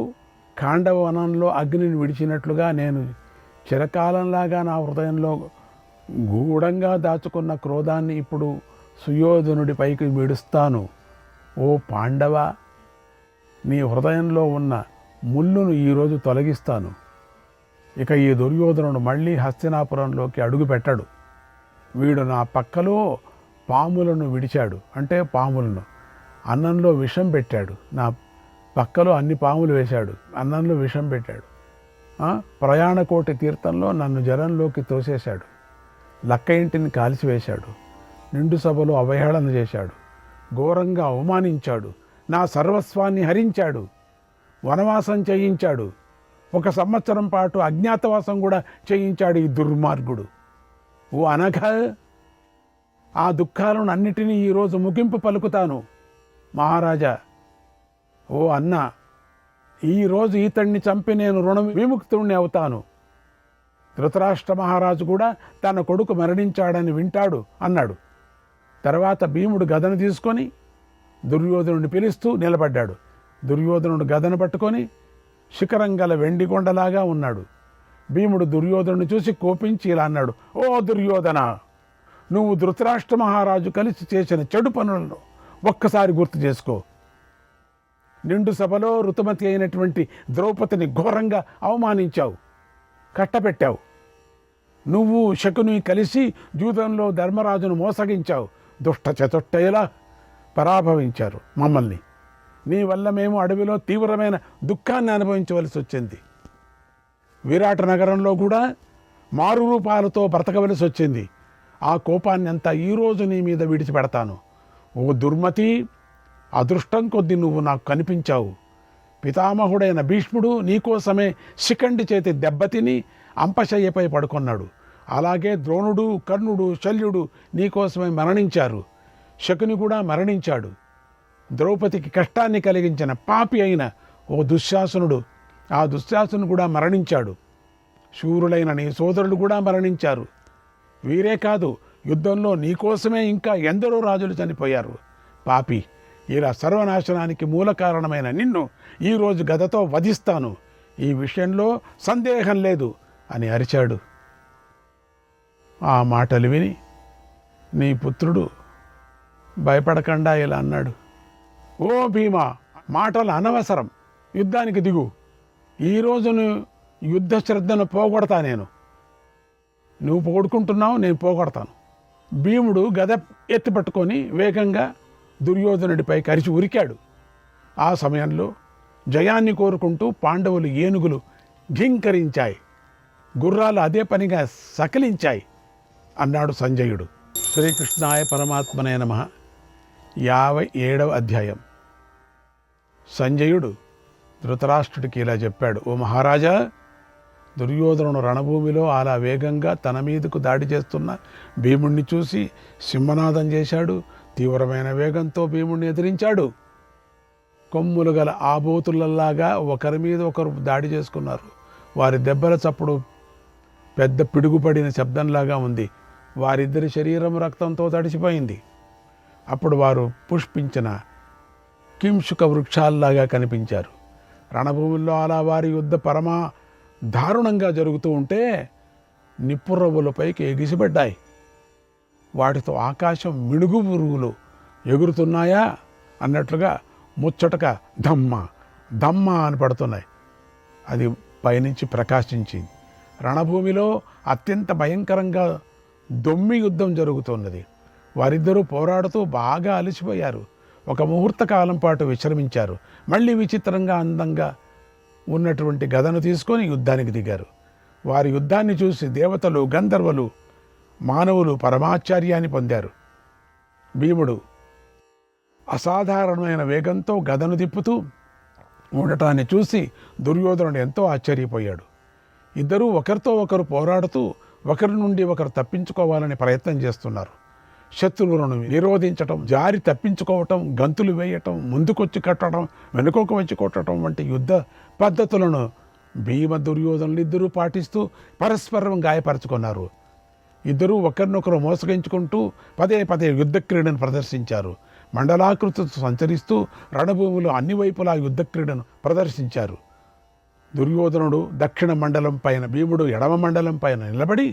ఖాండవ వనంలో అగ్నిని విడిచినట్లుగా నేను చిరకాలంలాగా నా హృదయంలో గూఢంగా దాచుకున్న క్రోధాన్ని ఇప్పుడు సుయోధనుడి పైకి విడుస్తాను. ఓ పాండవ, నీ హృదయంలో ఉన్న ముళ్ళును ఈరోజు తొలగిస్తాను. ఇక ఈ దుర్యోధనుడు మళ్ళీ హస్తినాపురంలోకి అడుగు పెట్టాడు. వీడు నా పక్కలో పాములను విడిచాడు, అంటే పాములను అన్నంలో విషం పెట్టాడు. నా పక్కలో అన్ని పాములు వేశాడు, అన్నంలో విషం పెట్టాడు. ప్రయాణకోటి తీర్థంలో నన్ను జలంలోకి తోసేశాడు. లక్క ఇంటిని కాల్చివేశాడు. నిండు సభలో అవహేళన చేశాడు. ఘోరంగా అవమానించాడు. నా సర్వస్వాన్ని హరించాడు. వనవాసం చేయించాడు. 1 సంవత్సరం పాటు అజ్ఞాతవాసం కూడా చేయించాడు ఈ దుర్మార్గుడు. ఓ అనఘ, ఆ దుఃఖాలను అన్నిటినీ ఈరోజు ముగింపు పలుకుతాను. మహారాజా, ఓ అన్న, ఈరోజు ఈతడిని చంపి నేను రుణ విముక్తుణ్ణి అవుతాను. ధృతరాష్ట్ర మహారాజు కూడా తన కొడుకు మరణించాడని వింటాడు అన్నాడు. తర్వాత భీముడు గదను తీసుకొని దుర్యోధనుడిని పిలుస్తూ నిలబడ్డాడు. దుర్యోధనుడు గదను పట్టుకొని శిఖరం గల వెండి కొండలాగా ఉన్నాడు. భీముడు దుర్యోధనుడిని చూసి కోపించి ఇలా అన్నాడు, ఓ దుర్యోధన, నువ్వు ధృతరాష్ట్ర మహారాజు కలిసి చేసిన చెడు పనులను ఒక్కసారి గుర్తు చేసుకో. నిండు సభలో ఋతుమతి అయినటువంటి ద్రౌపదిని ఘోరంగా అవమానించావు, కట్టపెట్టావు. నువ్వు శకుని కలిసి జూదంలో ధర్మరాజును మోసగించావు. దుష్ట చతుష్టయలా పరాభవించారు మమ్మల్ని. నీ వల్ల మేము అడవిలో తీవ్రమైన దుఃఖాన్ని అనుభవించవలసి వచ్చింది. విరాట నగరంలో కూడా మారు రూపాలతో బ్రతకవలసి వచ్చింది. ఆ కోపాన్ని అంతా ఈరోజు నీ మీద విడిచిపెడతాను. ఓ దుర్మతి, అదృష్టం కొద్దీ నువ్వు నాకు కనిపించావు. పితామహుడైన భీష్ముడు నీకోసమే శిఖండి చేతి దెబ్బతిని అంపశయ్యపై పడుకున్నాడు. అలాగే ద్రోణుడు, కర్ణుడు, శల్యుడు నీకోసమే మరణించారు. శకుని కూడా మరణించాడు. ద్రౌపదికి కష్టాన్ని కలిగించిన పాపి అయిన ఓ దుశ్శాసనుడు, ఆ దుశ్శాసనుడు కూడా మరణించాడు. శూరులైన నీ సోదరులు కూడా మరణించారు. వీరే కాదు, యుద్ధంలో నీకోసమే ఇంకా ఎందరో రాజులు చనిపోయారు. పాపి, ఇలా సర్వనాశనానికి మూల కారణమైన నిన్ను ఈరోజు గదతో వధిస్తాను, ఈ విషయంలో సందేహం లేదు అని అరిచాడు. ఆ మాటలు విని నీ పుత్రుడు భయపడకుండా ఇలా అన్నాడు, ఓ భీమా, మాటలు అనవసరం, యుద్ధానికి దిగు. ఈరోజు యుద్ధ శ్రద్ధను పోగొడతా నేను. నువ్వు పోగొడుకుంటున్నావు, నేను పోగొడతాను. భీముడు గద ఎత్తిపట్టుకొని వేగంగా దుర్యోధనుడిపై కరిచి ఉరికాడు. ఆ సమయంలో జయాన్ని కోరుకుంటూ పాండవులు ఏనుగులు ఘింకరించాయి, గుర్రాలు అదే పనిగా సకిలించాయి అన్నాడు సంజయుడు. శ్రీకృష్ణాయ పరమాత్మనే నమః. 57వ అధ్యాయం. సంజయుడు ధృతరాష్ట్రుడికి ఇలా చెప్పాడు, ఓ మహారాజా, దుర్యోధనుడు రణభూమిలో అలా వేగంగా తన మీదకు దాడి చేస్తున్న భీముణ్ణి చూసి సింహనాదం చేశాడు. తీవ్రమైన వేగంతో భీముణ్ణి ఎదిరించాడు. కొమ్ములు గల ఆబోతులలాగా ఒకరి మీద ఒకరు దాడి చేసుకున్నారు. వారి దెబ్బల చప్పుడు పెద్ద పిడుగుపడిన శబ్దంలాగా ఉంది. వారిద్దరి శరీరం రక్తంతో తడిసిపోయింది. అప్పుడు వారు పుష్పించిన కింశుక వృక్షాల్లాగా కనిపించారు. రణభూముల్లో అలా వారి యుద్ధ పరమా దారుణంగా జరుగుతూ ఉంటే నిప్పురవ్వులపైకి ఎగిసిపడ్డాయి. వాటితో ఆకాశం మిడుగు పురుగులు ఎగురుతున్నాయా అన్నట్లుగా ముచ్చటగా ధమ్మ ధమ్మ అని పడుతున్నాయి. అది పైనుంచి ప్రకాశించింది. రణభూమిలో అత్యంత భయంకరంగా దొమ్మి యుద్ధం జరుగుతున్నది. వారిద్దరూ పోరాడుతూ బాగా అలసిపోయారు. ఒక ముహూర్త కాలం పాటు విశ్రమించారు. మళ్ళీ విచిత్రంగా అందంగా ఉన్నటువంటి గదను తీసుకొని యుద్ధానికి దిగారు. వారి యుద్ధాన్ని చూసి దేవతలు, గంధర్వులు, మానవులు పరమాశ్చర్యాన్ని పొందారు. భీముడు అసాధారణమైన వేగంతో గదను తిప్పుతూ ఉండటాన్ని చూసి దుర్యోధనుడు ఎంతో ఆశ్చర్యపోయాడు. ఇద్దరూ ఒకరితో ఒకరు పోరాడుతూ ఒకరి నుండి ఒకరు తప్పించుకోవాలని ప్రయత్నం చేస్తున్నారు. శత్రువులను నిరోధించటం, జారి తప్పించుకోవటం, గంతులు వేయటం, ముందుకొచ్చి కట్టడం, వెనుకకు వచ్చి కొట్టడం వంటి యుద్ధ పద్ధతులను భీమ దుర్యోధనులు ఇద్దరూ పాటిస్తూ పరస్పరం గాయపరుచుకున్నారు. ఇద్దరూ ఒకరినొకరు మోసగించుకుంటూ పదే పదే యుద్ధ క్రీడను ప్రదర్శించారు. మండలాకృతితో సంచరిస్తూ రణభూమిలో అన్ని వైపులా యుద్ధ క్రీడను ప్రదర్శించారు. దుర్యోధనుడు దక్షిణ మండలం పైన, భీముడు ఎడమ మండలం పైన నిలబడి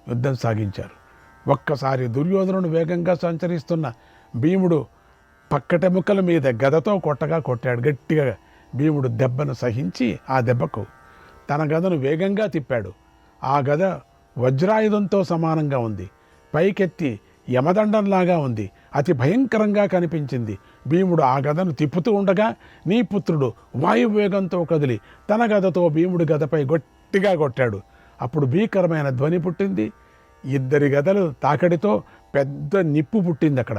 యుద్ధం సాగించారు. ఒక్కసారి దుర్యోధనుడు వేగంగా సంచరిస్తున్న భీముడు పక్కటెముకల మీద గదతో కొట్టాడు. గట్టిగా భీముడు దెబ్బను సహించి ఆ దెబ్బకు తన గదను వేగంగా తిప్పాడు. ఆ గద వజ్రాయుధంతో సమానంగా ఉంది. పైకెత్తి యమదండంలాగా ఉంది. అతి భయంకరంగా కనిపించింది. భీముడు ఆ గదను తిప్పుతూ ఉండగా నీ పుత్రుడు వాయువేగంతో కదిలి తన గదతో భీముడి గదపై గట్టిగా కొట్టాడు. అప్పుడు భీకరమైన ధ్వని పుట్టింది. ఇద్దరి గదలు తాకడితో పెద్ద నిప్పు పుట్టింది అక్కడ.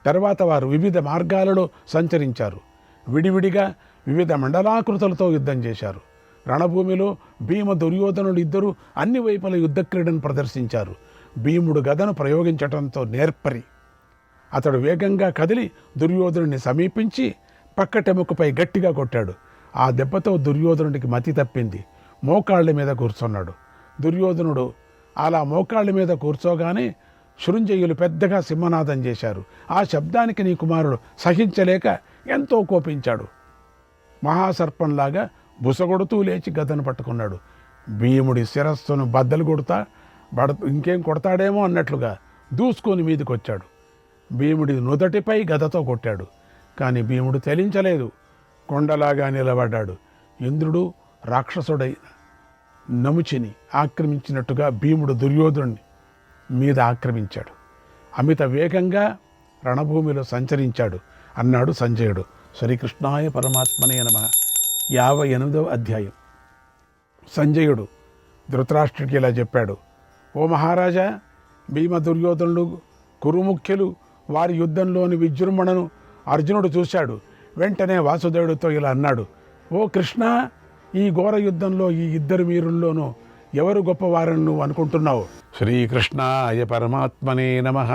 తర్వాత వారు వివిధ మార్గాలలో సంచరించారు. విడివిడిగా వివిధ మండలాకృతులతో యుద్ధం చేశారు. రణభూమిలో భీమ దుర్యోధనులు ఇద్దరూ అన్ని వైపుల యుద్ధ క్రీడను ప్రదర్శించారు. భీముడు గదను ప్రయోగించటంతో నేర్పరి అతడు వేగంగా కదిలి దుర్యోధనుడిని సమీపించి పక్కటెముకపై గట్టిగా కొట్టాడు. ఆ దెబ్బతో దుర్యోధనుడికి మతి తప్పింది. మోకాళ్ళ మీద కూర్చున్నాడు. దుర్యోధనుడు అలా మోకాళ్ళ మీద కూర్చోగానే శృంజయులు పెద్దగా సింహనాదం చేశారు. ఆ శబ్దానికి నీ కుమారుడు సహించలేక ఎంతో కోపించాడు. మహాసర్పంలాగా బుసగొడుతూ లేచి గదను పట్టుకున్నాడు. భీముడి శిరస్సును బద్దలు ఇంకేం కొడతాడేమో అన్నట్లుగా దూసుకొని మీదకి వచ్చాడు. భీముడి నుదటిపై గదతో కొట్టాడు. కానీ భీముడు తెలించలేదు. కొండలాగా నిలబడ్డాడు. ఇంద్రుడు రాక్షసుడైన నముచిని ఆక్రమించినట్టుగా భీముడు దుర్యోధనుని మీద ఆక్రమించాడు. అమిత వేగంగా రణభూమిలో సంచరించాడు అన్నాడు సంజయుడు. శ్రీకృష్ణాయ పరమాత్మనే నమః. 58వ అధ్యాయం. సంజయుడు ధృతరాష్ట్రుడికి ఇలా చెప్పాడు, ఓ మహారాజా, భీమ దుర్యోధనులు కురుముఖ్యులు వారి యుద్ధంలోని విజృంభణను అర్జునుడు చూశాడు. వెంటనే వాసుదేవుడితో ఇలా అన్నాడు, ఓ కృష్ణ, ఈ ఘోర యుద్ధంలో ఈ ఇద్దరు వీరుల్లోనూ ఎవరు గొప్పవారని నువ్వు అనుకుంటున్నావు? శ్రీకృష్ణాయ పరమాత్మనే నమః.